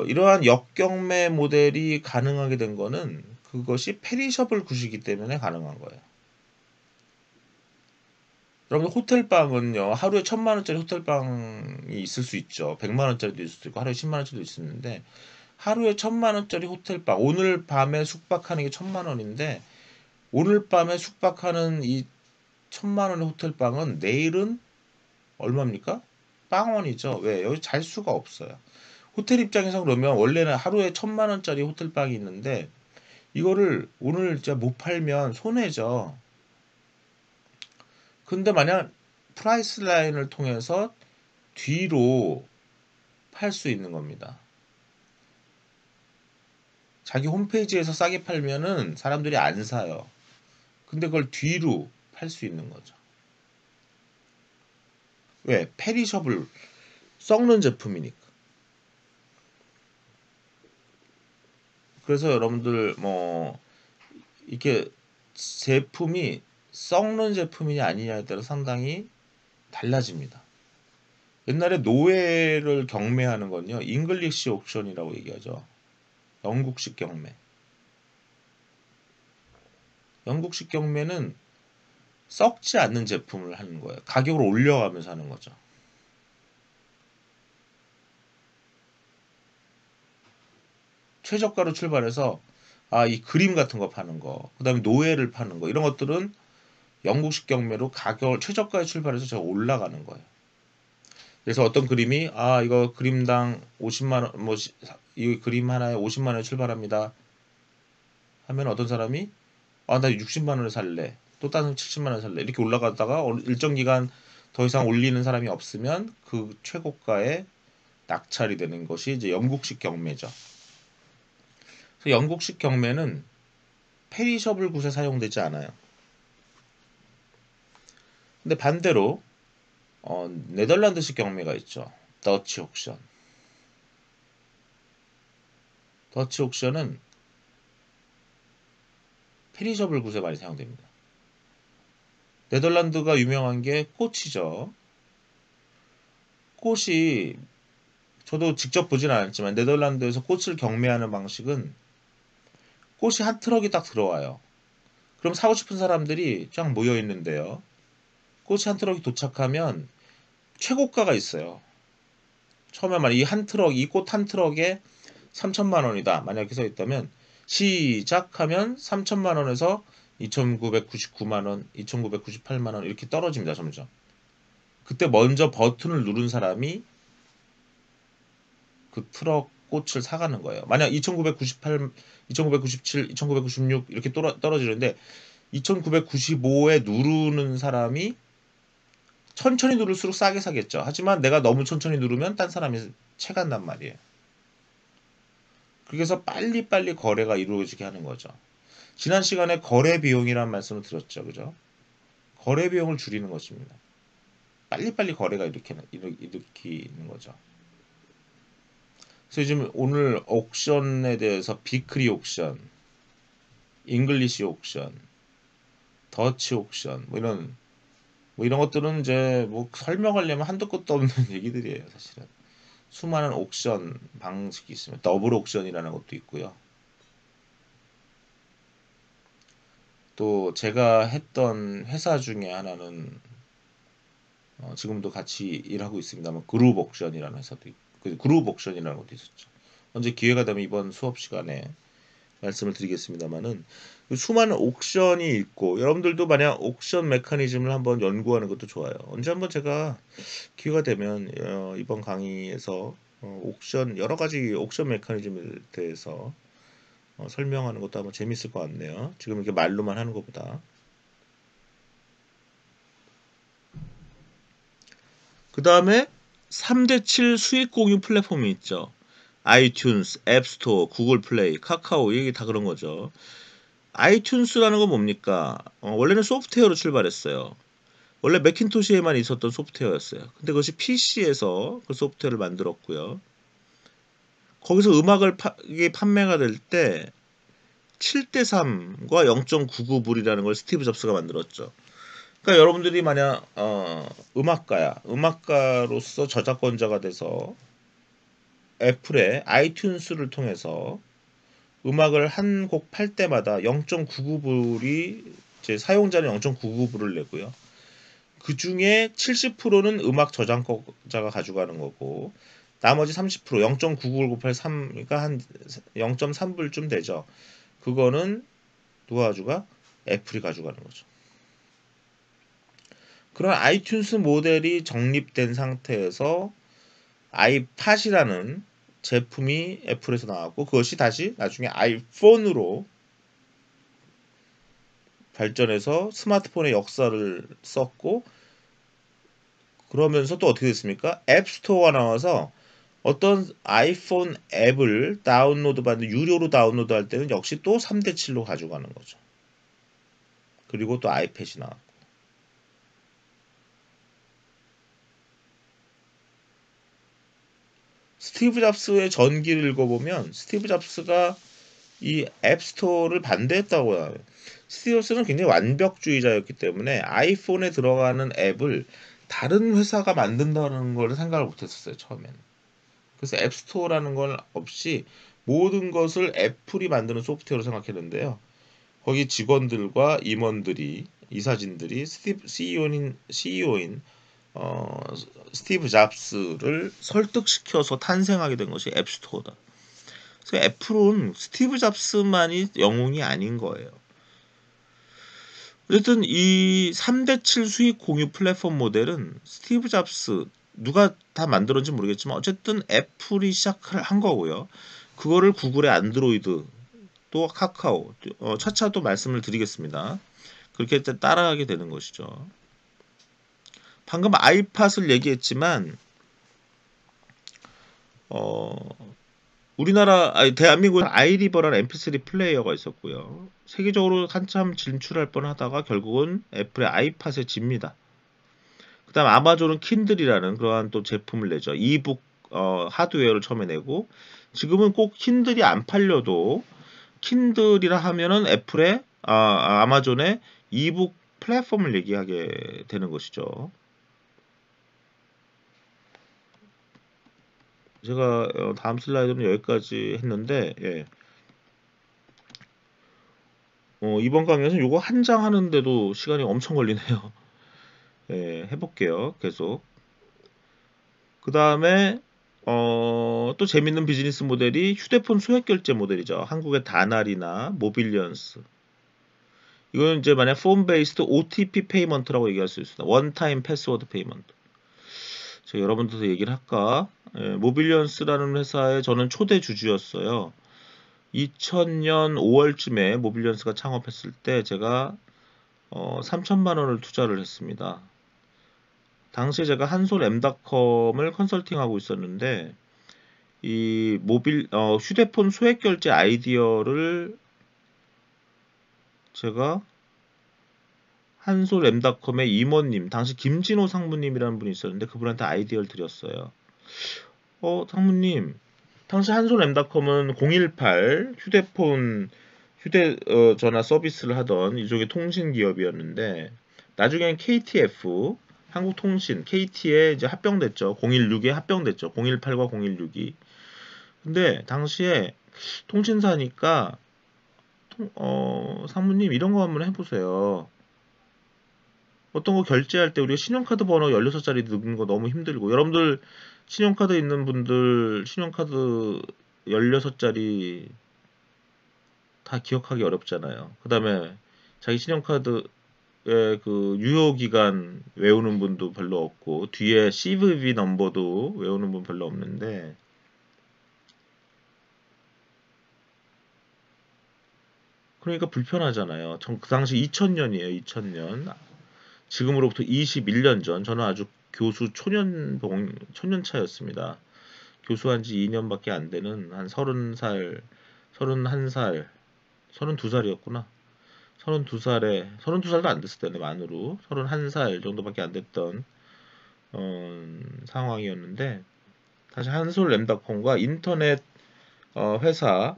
B: 이러한 역경매 모델이 가능하게 된 거는 그것이 페리셔블 굿이기 때문에 가능한 거예요. 여러분 호텔방은요 하루에 1,000만 원짜리 호텔방이 있을 수 있죠. 100만 원짜리도 있을 수 있고 하루에 10만 원짜리도 있었는데 하루에 1,000만 원짜리 호텔방 오늘 밤에 숙박하는 게 1,000만 원인데 오늘 밤에 숙박하는 이 1,000만 원의 호텔방은 내일은 얼마입니까? 빵원이죠. 왜? 여기 잘 수가 없어요. 호텔 입장에서 그러면 원래는 하루에 1,000만 원짜리 호텔방이 있는데 이거를 오늘 진짜 못 팔면 손해죠. 근데 만약 프라이스 라인을 통해서 뒤로 팔 수 있는 겁니다. 자기 홈페이지에서 싸게 팔면은 사람들이 안 사요. 근데 그걸 뒤로 팔 수 있는 거죠. 왜? 페리셔블 썩는 제품이니까. 그래서 여러분들 뭐 이렇게 제품이 썩는 제품이냐 아니냐에 따라 상당히 달라집니다. 옛날에 노예를 경매하는 건요, 잉글리시 옥션이라고 얘기하죠. 영국식 경매. 영국식 경매는 썩지 않는 제품을 하는 거예요. 가격을 올려가면서 하는 거죠. 최저가로 출발해서 이 그림 같은 거 파는 거, 그다음에 노예를 파는 거 이런 것들은 영국식 경매로 가격을 최저가에 출발해서 제가 올라가는 거예요. 그래서 어떤 그림이 이거 그림당 50만 원, 뭐 이 그림 하나에 50만 원에 출발합니다. 하면 어떤 사람이 나 60만 원에 살래. 또 다른 사람 70만 원에 살래. 이렇게 올라가다가 일정 기간 더 이상 올리는 사람이 없으면 그 최고가에 낙찰이 되는 것이 이제 영국식 경매죠. 그래서 영국식 경매는 페리셔블 굿에 사용되지 않아요. 근데 반대로 네덜란드식 경매가 있죠. 더치 옥션. 더치 옥션은 페리셔블 굿에 많이 사용됩니다. 네덜란드가 유명한 게 꽃이죠. 꽃이 저도 직접 보진 않았지만 네덜란드에서 꽃을 경매하는 방식은 꽃이 한 트럭이 딱 들어와요. 그럼 사고 싶은 사람들이 쫙 모여 있는데요. 꽃이 한 트럭이 도착하면 최고가가 있어요. 처음에 만약 이 한 트럭, 이 꽃 한 트럭에 3천만 원이다. 만약에 써 있다면 시작하면 3천만 원에서 2,999만 원, 2,998만 원 이렇게 떨어집니다. 점점. 그때 먼저 버튼을 누른 사람이 그 트럭 꽃을 사가는 거예요. 만약 2,998, 2,997, 2,996 이렇게 떨어지는데 2,995에 누르는 사람이 천천히 누를수록 싸게 사겠죠. 하지만 내가 너무 천천히 누르면 딴 사람이 채간단 말이에요. 그래서 빨리빨리 거래가 이루어지게 하는 거죠. 지난 시간에 거래 비용이라는 말씀을 드렸죠. 그죠? 거래 비용을 줄이는 것입니다. 빨리빨리 거래가 일으키는 거죠. 그래서 지금 오늘 옥션에 대해서 비크리 옥션, 잉글리시 옥션, 더치 옥션 뭐 이런 뭐 이런 것들은 이제 뭐 설명하려면 한도 끝도 없는 얘기들이에요, 사실은. 수많은 옥션 방식이 있으면 더블 옥션이라는 것도 있고요. 또 제가 했던 회사 중에 하나는 지금도 같이 일하고 있습니다만 그룹 옥션이라는 회사도 있고 그룹 옥션이라는 것도 있었죠. 언제 기회가 되면 이번 수업 시간에 말씀을 드리겠습니다만은 수많은 옥션이 있고 여러분들도 만약 옥션 메커니즘을 한번 연구하는 것도 좋아요. 언제 한번 제가 기회가 되면 이번 강의에서 옥션 여러 가지 옥션 메커니즘에 대해서 설명하는 것도 한번 재밌을 것 같네요. 지금 이렇게 말로만 하는 것보다. 그 다음에 3대7 수익 공유 플랫폼이 있죠. 아이튠스, 앱스토어, 구글 플레이, 카카오 이게 다 그런 거죠. 아이튠스라는 건 뭡니까? 원래는 소프트웨어로 출발했어요. 원래 맥킨토시에만 있었던 소프트웨어였어요. 근데 그것이 PC에서 그 소프트웨어를 만들었고요. 거기서 음악을 이게 판매가 될 때 7대3과 0.99불이라는 걸 스티브 잡스가 만들었죠. 그러니까 여러분들이 만약 음악가로서 저작권자가 돼서 애플의 아이튠스를 통해서 음악을 한 곡 팔 때마다 0.99불이 제 사용자는 0.99불을 내고요. 그 중에 70%는 음악 저작권자가 가져가는 거고 나머지 30% 0.99불 곱하기 3 그러니까 한 0.3불쯤 되죠. 그거는 누가 가져가? 애플이 가져가는 거죠. 그런 아이튠스 모델이 정립된 상태에서 아이팟이라는 제품이 애플에서 나왔고 그것이 다시 나중에 아이폰으로 발전해서 스마트폰의 역사를 썼고 그러면서 또 어떻게 됐습니까? 앱스토어가 나와서 어떤 아이폰 앱을 다운로드 받는 유료로 다운로드 할 때는 역시 또 3대7로 가져가는 거죠. 그리고 또 아이패드이 나왔고 스티브 잡스의 전기를 읽어보면 스티브 잡스가 이 앱스토어를 반대했다고 해요. 스티브 잡스는 굉장히 완벽주의자였기 때문에 아이폰에 들어가는 앱을 다른 회사가 만든다는 걸 생각을 못했었어요 처음에는. 그래서 앱스토어라는 건 없이 모든 것을 애플이 만드는 소프트웨어로 생각했는데요. 거기 직원들과 임원들이 이사진들이 CEO인 스티브 잡스를 설득시켜서 탄생하게 된 것이 앱스토어다. 그래서 애플은 스티브 잡스만이 영웅이 아닌 거예요. 어쨌든 이 3대7 수익 공유 플랫폼 모델은 스티브 잡스 누가 다 만들었는지 모르겠지만 어쨌든 애플이 시작을 한 거고요. 그거를 구글의 안드로이드 또 카카오 차차 또 말씀을 드리겠습니다. 그렇게 따라가게 되는 것이죠. 방금 아이팟을 얘기했지만 어, 우리나라 대한민국에 아이리버라는 MP3 플레이어가 있었고요. 세계적으로 한참 진출할 뻔하다가 결국은 애플의 아이팟에 집니다. 그다음 아마존은 킨들이라는 그러한 또 제품을 내죠. 이북 하드웨어를 처음에 내고 지금은 꼭 킨들이 안 팔려도 킨들이라 하면은 애플의 아마존의 이북 플랫폼을 얘기하게 되는 것이죠. 제가 다음 슬라이드는 여기까지 했는데 예. 이번 강의에서는 요거 한 장 하는데도 시간이 엄청 걸리네요. 예, 해볼게요. 계속. 그 다음에 또 재밌는 비즈니스 모델이 휴대폰 소액 결제 모델이죠. 한국의 다날이나 모빌리언스. 이거는 이제 만약 폰 베이스드 OTP 페이먼트라고 얘기할 수 있습니다. 원타임 패스워드 페이먼트. 제가 여러분들도 얘기를 할까? 예, 모빌리언스라는 회사의 저는 초대 주주였어요. 2000년 5월쯤에 모빌리언스가 창업했을 때 제가 3천만 원을 투자를 했습니다. 당시에 제가 한솔 M닷컴을 컨설팅하고 있었는데 이 휴대폰 소액 결제 아이디어를 제가 한솔 M닷컴의 임원님, 당시 김진호 상무님이라는 분이 있었는데 그분한테 아이디어를 드렸어요. 상무님, 당시 한솔 M닷컴은 018 휴대전화 서비스를 하던 일종의 통신 기업이었는데 나중엔 KTF, 한국통신, KT에 이제 합병됐죠. 016에 합병됐죠. 018과 016이. 근데 당시에 통신사니까 사모님 이런 거 한번 해보세요. 어떤 거 결제할 때 우리가 신용카드 번호 16자리 넣는 거 너무 힘들고 여러분들 신용카드 있는 분들 신용카드 16자리 다 기억하기 어렵잖아요. 그 다음에 자기 신용카드의 그 유효기간 외우는 분도 별로 없고 뒤에 CVV 넘버도 외우는 분 별로 없는데 그러니까 불편하잖아요. 그 당시 2000년이에요. 2000년. 지금으로부터 21년 전 저는 아주 교수 초년 차였습니다. 교수한 지 2년밖에 안 되는 한 30살, 31살, 32살이었구나. 32살도 안 됐을 때네, 만으로. 31살 정도밖에 안 됐던 상황이었는데 다시 한솔램닷컴과 인터넷 회사,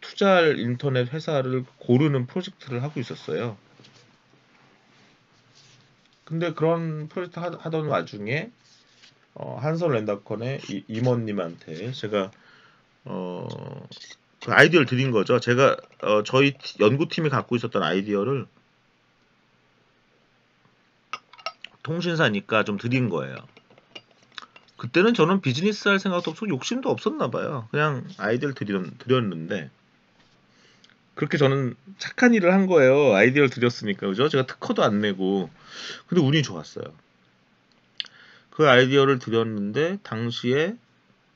B: 투자할 인터넷 회사를 고르는 프로젝트를 하고 있었어요. 근데 그런 프로젝트 하던 와중에 한솔렌닷컴의 임원님한테 제가 그 아이디어를 드린 거죠. 제가 저희 연구팀이 갖고 있었던 아이디어를 통신사니까 좀 드린 거예요. 그때는 저는 비즈니스 할 생각도 없고 욕심도 없었나 봐요. 그냥 아이디어를 드렸는데 그렇게 저는 착한 일을 한 거예요. 아이디어를 드렸으니까 그죠? 제가 특허도 안 내고 근데 운이 좋았어요. 그 아이디어를 드렸는데 당시에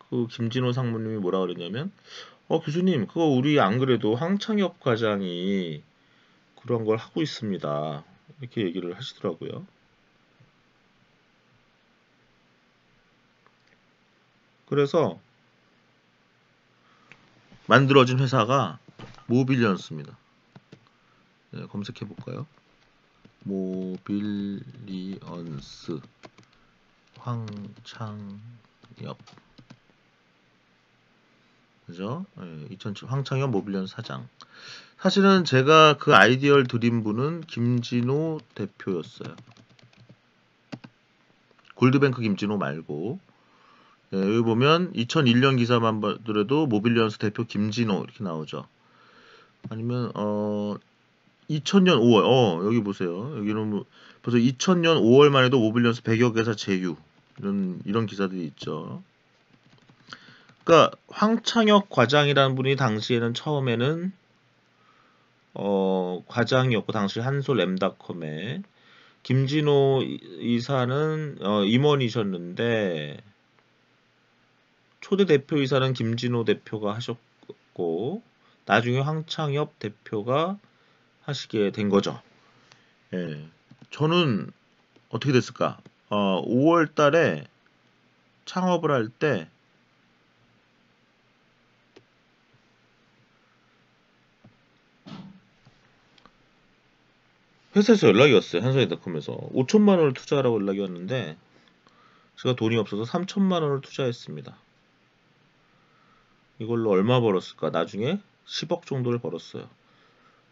B: 그 김진호 상무님이 뭐라 그랬냐면 교수님 그거 우리 안 그래도 황창엽 과장이 그런 걸 하고 있습니다. 이렇게 얘기를 하시더라고요. 그래서 만들어진 회사가 모빌리언스입니다. 네, 검색해 볼까요? 모빌리언스 황창엽 그죠? 네, 2007 황창엽 모빌리언스 사장. 사실은 제가 그 아이디어를 드린 분은 김진호 대표였어요. 골드뱅크 김진호 말고 여기 보면 2001년 기사만 보더라도 모빌리언스 대표 김진호 이렇게 나오죠. 아니면 2000년 5월 여기 보세요. 여기는 벌써 2000년 5월만 해도 모빌리언스 100여 개사 제휴 이런 기사들이 있죠. 그러니까 황창혁 과장이라는 분이 당시에는 처음에는 과장이었고 당시 한솔엠닷컴에 김진호 이사는 임원이셨는데 초대 대표이사는 김진호 대표가 하셨고 나중에 황창엽 대표가 하시게 된 거죠. 예. 저는 어떻게 됐을까? 5월 달에 창업을 할 때 회사에서 연락이 왔어요. 한솔엠닷컴에서 5천만 원을 투자하라고 연락이 왔는데 제가 돈이 없어서 3천만 원을 투자했습니다. 이걸로 얼마 벌었을까? 나중에 10억 정도를 벌었어요.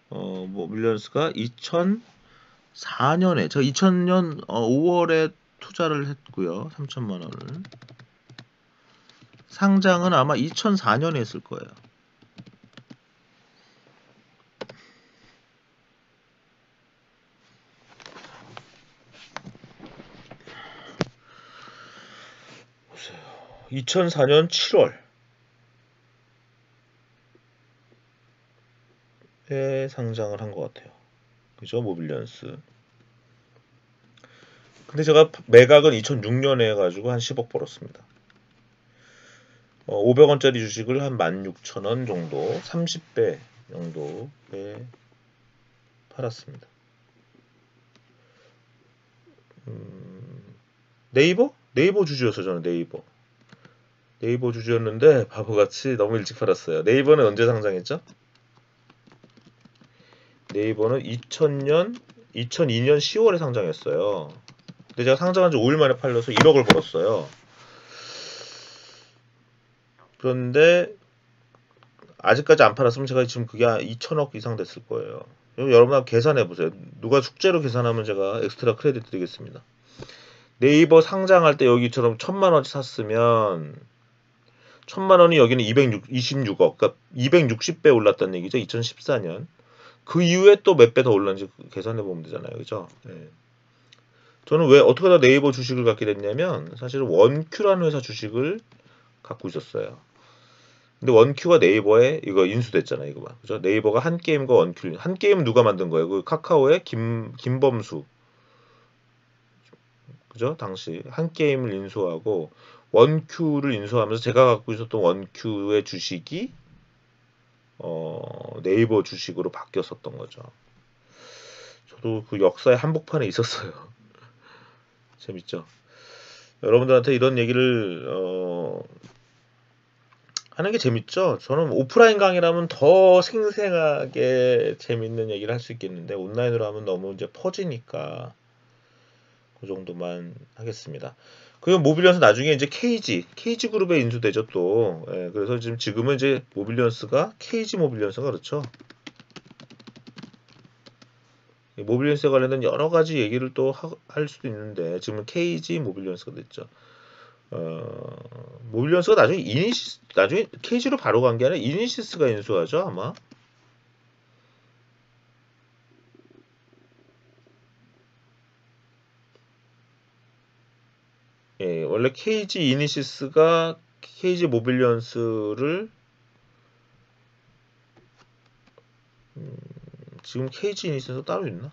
B: 모빌리언스가 2004년에 제가 2000년 5월에 투자를 했고요. 3천만 원을. 상장은 아마 2004년에 했을 거예요. 보세요. 2004년 7월에 상장을 한 것 같아요. 그죠? 모빌리언스. 근데 제가 매각은 2006년에 해가지고 한 10억 벌었습니다. 500원짜리 주식을 한 16,000원 정도, 30배 정도에 팔았습니다. 네이버? 네이버 주주였어요. 저는 네이버 주주였는데 바보같이 너무 일찍 팔았어요. 네이버는 언제 상장했죠? 네이버는 2002년 10월에 상장했어요. 근데 제가 상장한 지 5일 만에 팔려서 1억을 벌었어요. 그런데 아직까지 안 팔았으면 제가 지금 그게 2천억 이상 됐을 거예요. 여러분 계산해 보세요. 누가 숙제로 계산하면 제가 엑스트라 크레딧 드리겠습니다. 네이버 상장할 때 여기처럼 1000만원치 샀으면 1000만원이 여기는 226억, 그러니까 260배 올랐다는 얘기죠. 2014년. 그 이후에 또 몇 배 더 올랐는지 계산해 보면 되잖아요. 그죠? 네. 저는 왜 어떻게 다 네이버 주식을 갖게 됐냐면 사실은 원큐라는 회사 주식을 갖고 있었어요. 근데 원큐가 네이버에 이거 인수됐잖아요. 이거 봐. 그죠? 네이버가 한 게임과 원큐. 한 게임 누가 만든 거예요? 그 카카오의 김범수. 그죠? 당시 한 게임을 인수하고 원큐를 인수하면서 제가 갖고 있었던 원큐의 주식이 네이버 주식으로 바뀌었었던 거죠. 저도 그 역사의 한복판에 있었어요. 재밌죠? 여러분들한테 이런 얘기를 하는 게 재밌죠? 저는 오프라인 강의라면 더 생생하게 재밌는 얘기를 할 수 있겠는데 온라인으로 하면 너무 이제 퍼지니까 그 정도만 하겠습니다. 그리고 모빌리언스 나중에 이제 KG 그룹에 인수되죠 또. 예, 그래서 지금은 이제 모빌리언스가 KG 모빌리언스가 그렇죠. 모빌리언스에 관련된 여러 가지 얘기를 또 할 수도 있는데 지금은 KG 모빌리언스가 됐죠. 모빌리언스가 나중에 KG로 바로 간 게 아니라 이니시스가 인수하죠 아마. 예, 원래 KG 이니시스가 KG 모빌리언스를 지금 KG 이니시스 따로 있나?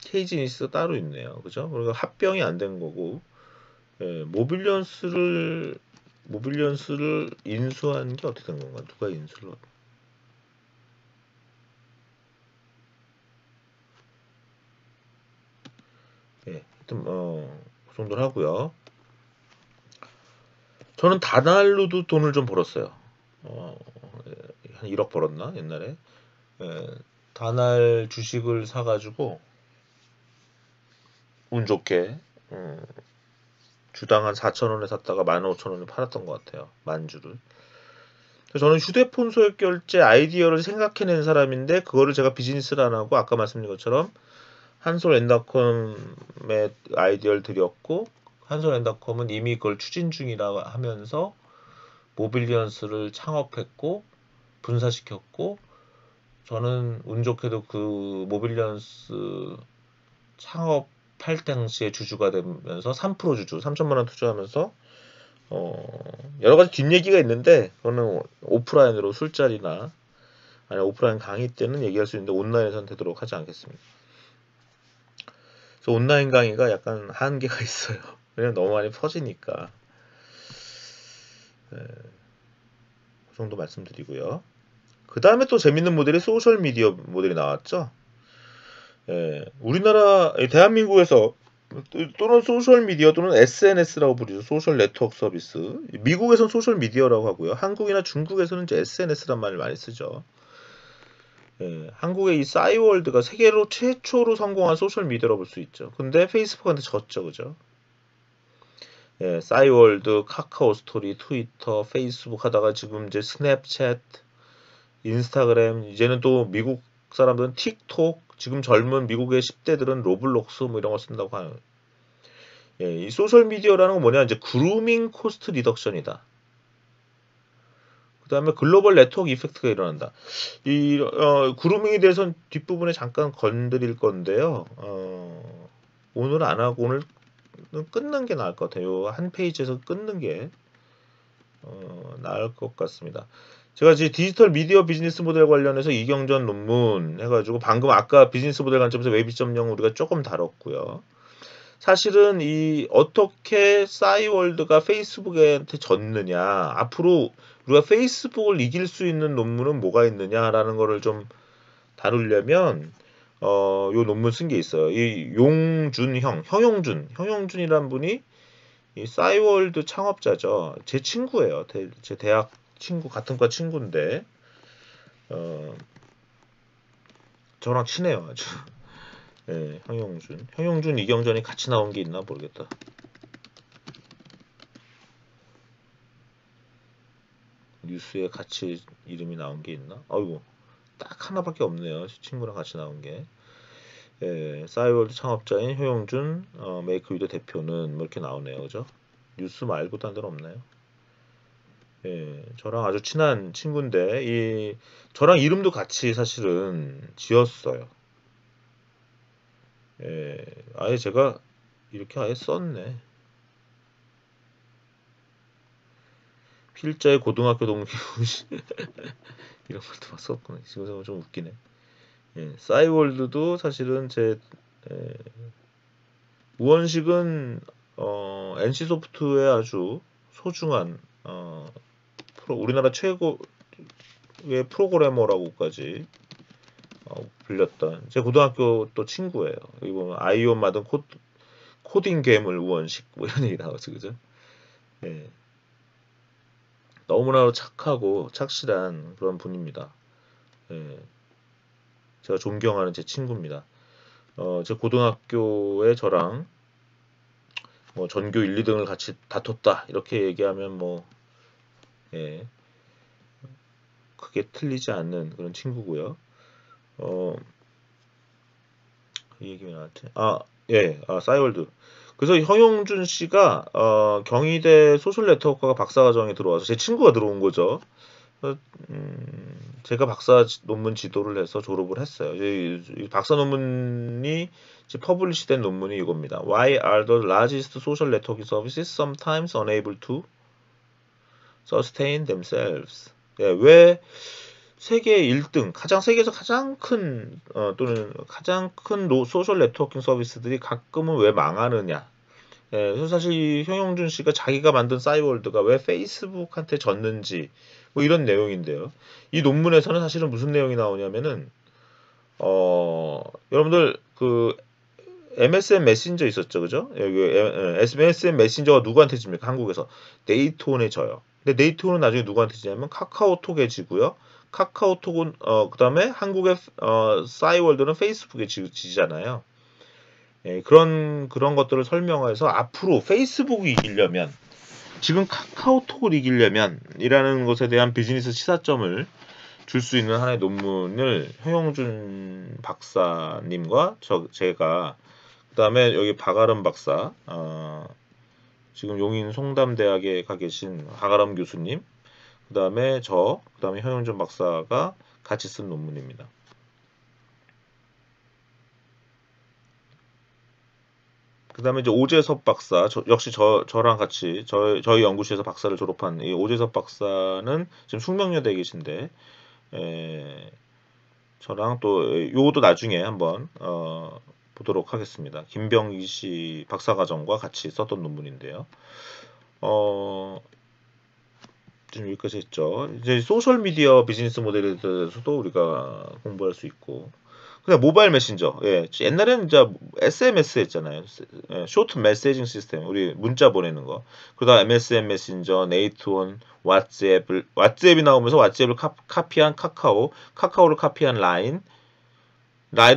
B: KG 이니시스가 따로 있네요. 그죠? 그러니까 합병이 안 된 거고, 예, 모빌리언스를 인수한 게 어떻게 된 건가? 누가 인수를? 예, 하여튼 그 정도로 하고요. 저는 다날로도 돈을 좀 벌었어요. 한 1억 벌었나 옛날에? 예, 다날 주식을 사가지고 운 좋게 주당 한 4,000원에 샀다가 15,000원에 팔았던 것 같아요. 만주를. 저는 휴대폰 소액 결제 아이디어를 생각해낸 사람인데 그거를 제가 비즈니스를 안 하고 아까 말씀드린 것처럼 한솔엔닷컴에 아이디어를 드렸고 한솔엔닷컴은 이미 그걸 추진 중이라 하면서 모빌리언스를 창업했고 분사시켰고 저는 운 좋게도 그 모빌리언스 창업할 당시에 주주가 되면서 3% 주주 3천만 원 투자하면서 여러 가지 뒷얘기가 있는데 그거는 오프라인으로 술자리나 아니 오프라인 강의 때는 얘기할 수 있는데 온라인에서는 되도록 하지 않겠습니다. 그래서 온라인 강의가 약간 한계가 있어요. 왜냐면 너무 많이 퍼지니까. 네, 그 정도 말씀드리고요. 그 다음에 또 재밌는 모델이 소셜미디어 모델이 나왔죠. 예, 우리나라 대한민국에서 또는 소셜미디어 또는 SNS라고 부르죠. 소셜 네트워크 서비스. 미국에서는 소셜미디어라고 하고요. 한국이나 중국에서는 이제 SNS란 말을 많이 쓰죠. 예, 한국의 이 싸이월드가 세계로 최초로 성공한 소셜미디어라고 볼 수 있죠. 근데 페이스북한테 졌죠. 그죠? 예, 싸이월드, 카카오 스토리, 트위터, 페이스북 하다가 지금 이제 스냅챗, 인스타그램, 이제는 또 미국 사람들은 틱톡, 지금 젊은 미국의 10대들은 로블록스 뭐 이런 거 쓴다고 하는. 예, 이 소셜 미디어라는 건 뭐냐? 이제 그루밍 코스트 리덕션이다. 그 다음에 글로벌 네트워크 이펙트가 일어난다. 이 그루밍에 대해서는 뒷부분에 잠깐 건드릴 건데요. 오늘 안 하고 오늘 끊는 게 나을 것 같아요. 한 페이지에서 끊는 게 나을 것 같습니다. 제가 이제 디지털 미디어 비즈니스 모델 관련해서 이경전 논문 해가지고 방금 아까 비즈니스 모델 관점에서 웹 2.0 우리가 조금 다뤘고요. 사실은 이 어떻게 싸이월드가 페이스북한테 졌느냐, 앞으로 우리가 페이스북을 이길 수 있는 논문은 뭐가 있느냐라는 거를 좀 다루려면 요 논문 쓴 게 있어요. 이 형용준이란 분이 이 싸이월드 창업자죠. 제 친구예요. 제 대학 친구 같은 과 친구인데 저랑 친해요 아주. 예, 형용준, 이경전이 같이 나온 게 있나 모르겠다. 뉴스에 같이 이름이 나온 게 있나? 아이고, 딱 하나밖에 없네요. 친구랑 같이 나온 게. 예, 싸이월드 창업자인 효용준 메이크위드 대표는 뭐 이렇게 나오네요. 그죠? 뉴스 말고 딴 데는 없나요? 예, 저랑 아주 친한 친구인데 저랑 이름도 같이 사실은 지었어요. 예, 아예 제가 이렇게 아예 썼네. 필자의 고등학교 동기 이런 것도 막 썼구나. 지금 생각하면 좀 웃기네. 예, 싸이월드도 사실은 예, 우원식은 NC소프트의 아주 소중한 우리나라 최고의 프로그래머라고까지 불렸던 제 고등학교 또 친구예요. 여기 보면 아이온 만든 코딩 괴물 우원식 뭐 이런 얘기 나오죠, 그죠? 예, 너무나 착하고 착실한 그런 분입니다. 예, 제가 존경하는 제 친구입니다. 제 고등학교에 저랑 뭐 전교 1, 2등을 같이 다퉜다 이렇게 얘기하면 뭐 예, 크게 틀리지 않는 그런 친구고요. 이 얘기 왜 나왔지? 예, 싸이월드. 그래서 허용준 씨가 경희대 소셜 네트워크가 박사과정에 들어와서 제 친구가 들어온 거죠. 제가 박사 논문 지도를 해서 졸업을 했어요. 이 박사 논문이 퍼블리시된 논문이 이겁니다. Why are the largest social networking services sometimes unable to sustain themselves? 예, 왜 세계 1등, 세계에서 가장 큰 또는 가장 큰 소셜 네트워킹 서비스들이 가끔은 왜 망하느냐? 예, 그래서 사실 효용준 씨가 자기가 만든 싸이월드가 왜 페이스북한테 졌는지 뭐 이런 내용인데요. 이 논문에서는 사실은 무슨 내용이 나오냐면은 여러분들 그 MSN 메신저 있었죠, 그죠? 여기 MSN 메신저가 누구한테 집니까? 한국에서 네이트온에 져요. 근데 네이트온은 나중에 누구한테 지냐면 카카오톡에 지고요. 카카오톡은 그다음에 한국의 싸이월드는 페이스북에 지잖아요. 예, 그런 것들을 설명해서 앞으로 페이스북이 이기려면 지금 카카오톡을 이기려면 이라는 것에 대한 비즈니스 시사점을 줄 수 있는 하나의 논문을 효용준 박사님과 제가 그다음에 여기 박아름 박사 지금 용인 송담대학에 가 계신 박아름 교수님 그다음에 그다음에 효용준 박사가 같이 쓴 논문입니다. 그다음에 이제 오재섭 박사 역시 저랑 같이 저희 연구실에서 박사를 졸업한 이 오재섭 박사는 지금 숙명여대에 계신데 저랑 또 요것도 나중에 한번 보도록 하겠습니다. 김병기 씨 박사과정과 같이 썼던 논문인데요. 지금 여기까지 했죠. 이제 소셜 미디어 비즈니스 모델에 대해서도 우리가 공부할 수 있고 그냥 모바일 메신저. 예. 옛날에는 이제 SMS 했잖아요. 쇼트 메시징 시스템. 우리 문자 보내는 거. 그러다 MSN 메신저, 네이트온, 왓츠앱이 나오면서 왓츠앱을 카피한 카카오를 카피한 라인은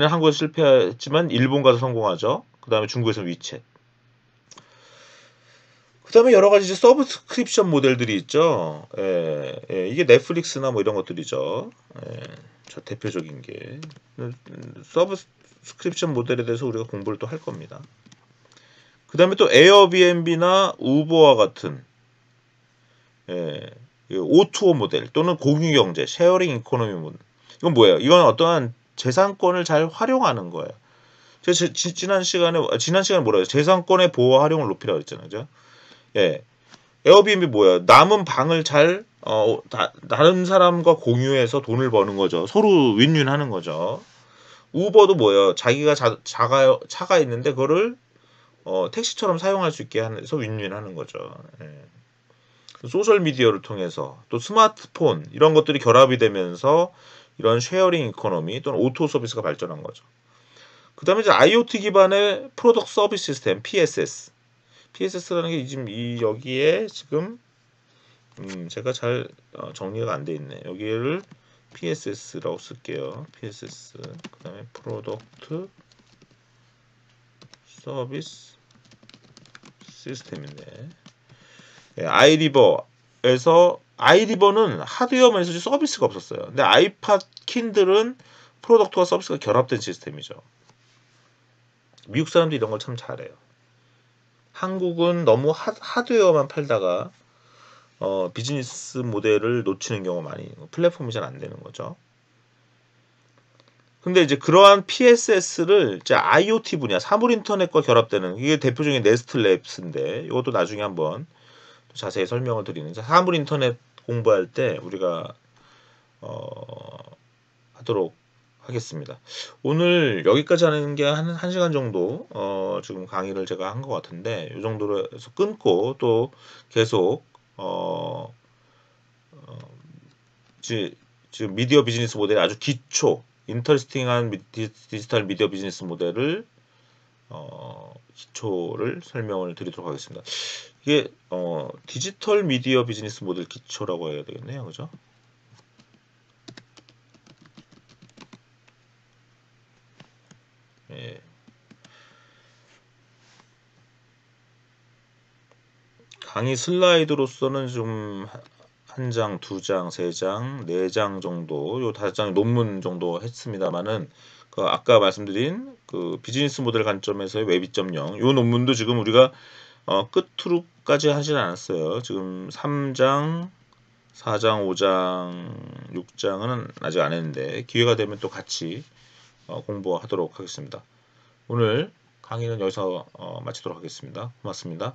B: 한국에서 실패했지만 일본 가서 성공하죠. 그다음에 중국에서 위챗. 그다음에 여러 가지 이제 서브스크립션 모델들이 있죠. 이게 넷플릭스나 뭐 이런 것들이죠. 저 대표적인 게 서브스크립션 모델에 대해서 우리가 공부를 또 할 겁니다. 그다음에 또 에어비앤비나 우버와 같은 O2O 모델 또는 공유경제, 쉐어링 이코노미 모델. 이건 뭐예요? 이건 어떠한 재산권을 잘 활용하는 거예요. 제가 지난 시간에 뭐라 해요? 재산권의 보호 활용을 높이라고 했잖아요. 그죠? 예. 에어비앤비 뭐야? 남은 방을 잘 다른 사람과 공유해서 돈을 버는 거죠. 서로 윈윈하는 거죠. 우버도 뭐예요? 자기가 차가 있는데 그거를 택시처럼 사용할 수 있게 해서 윈윈하는 거죠. 예. 소셜 미디어를 통해서 또 스마트폰 이런 것들이 결합이 되면서 이런 쉐어링 이코노미 또는 오토 서비스가 발전한 거죠. 그다음에 이제 IoT 기반의 프로덕트 서비스 시스템 PSS. PSS라는 게 지금 여기에 지금 제가 잘 정리가 안 돼 있네. 여기를 PSS라고 쓸게요. PSS. 그다음에 프로덕트 서비스 시스템인데 아이리버에서 아이리버는 하드웨어만 있었지 서비스가 없었어요. 근데 아이팟 킨들은 프로덕트와 서비스가 결합된 시스템이죠. 미국 사람들이 이런 걸 참 잘해요. 한국은 너무 하드웨어만 팔다가 비즈니스 모델을 놓치는 경우가 많이 있는 거. 플랫폼이 잘 안 되는 거죠. 근데 이제 그러한 PSS를 이제 IoT 분야, 사물 인터넷과 결합되는 이게 대표적인 네스트랩스인데 이것도 나중에 한번 자세히 설명을 드리는 사물 인터넷 공부할 때 우리가 하도록 하겠습니다. 오늘 여기까지 하는 게 한 1시간 정도 지금 강의를 제가 한 것 같은데 이 정도로 해서 끊고 또 계속 지금 미디어 비즈니스 모델의 아주 기초 인터리스팅한 디지털 미디어 비즈니스 모델을 기초를 설명을 드리도록 하겠습니다. 이게 디지털 미디어 비즈니스 모델 기초라고 해야 되겠네요. 그죠? 예. 강의 슬라이드로서는 좀 한 장, 두 장, 세 장, 네 장 정도, 요 5장 논문 정도 했습니다만은 그 아까 말씀드린 그 비즈니스 모델 관점에서의 웹 2.0 요 논문도 지금 우리가 끝으로까지 하진 않았어요. 지금 3장, 4장, 5장, 6장은 아직 안 했는데 기회가 되면 또 같이 공부하도록 하겠습니다. 오늘 강의는 여기서 마치도록 하겠습니다. 고맙습니다.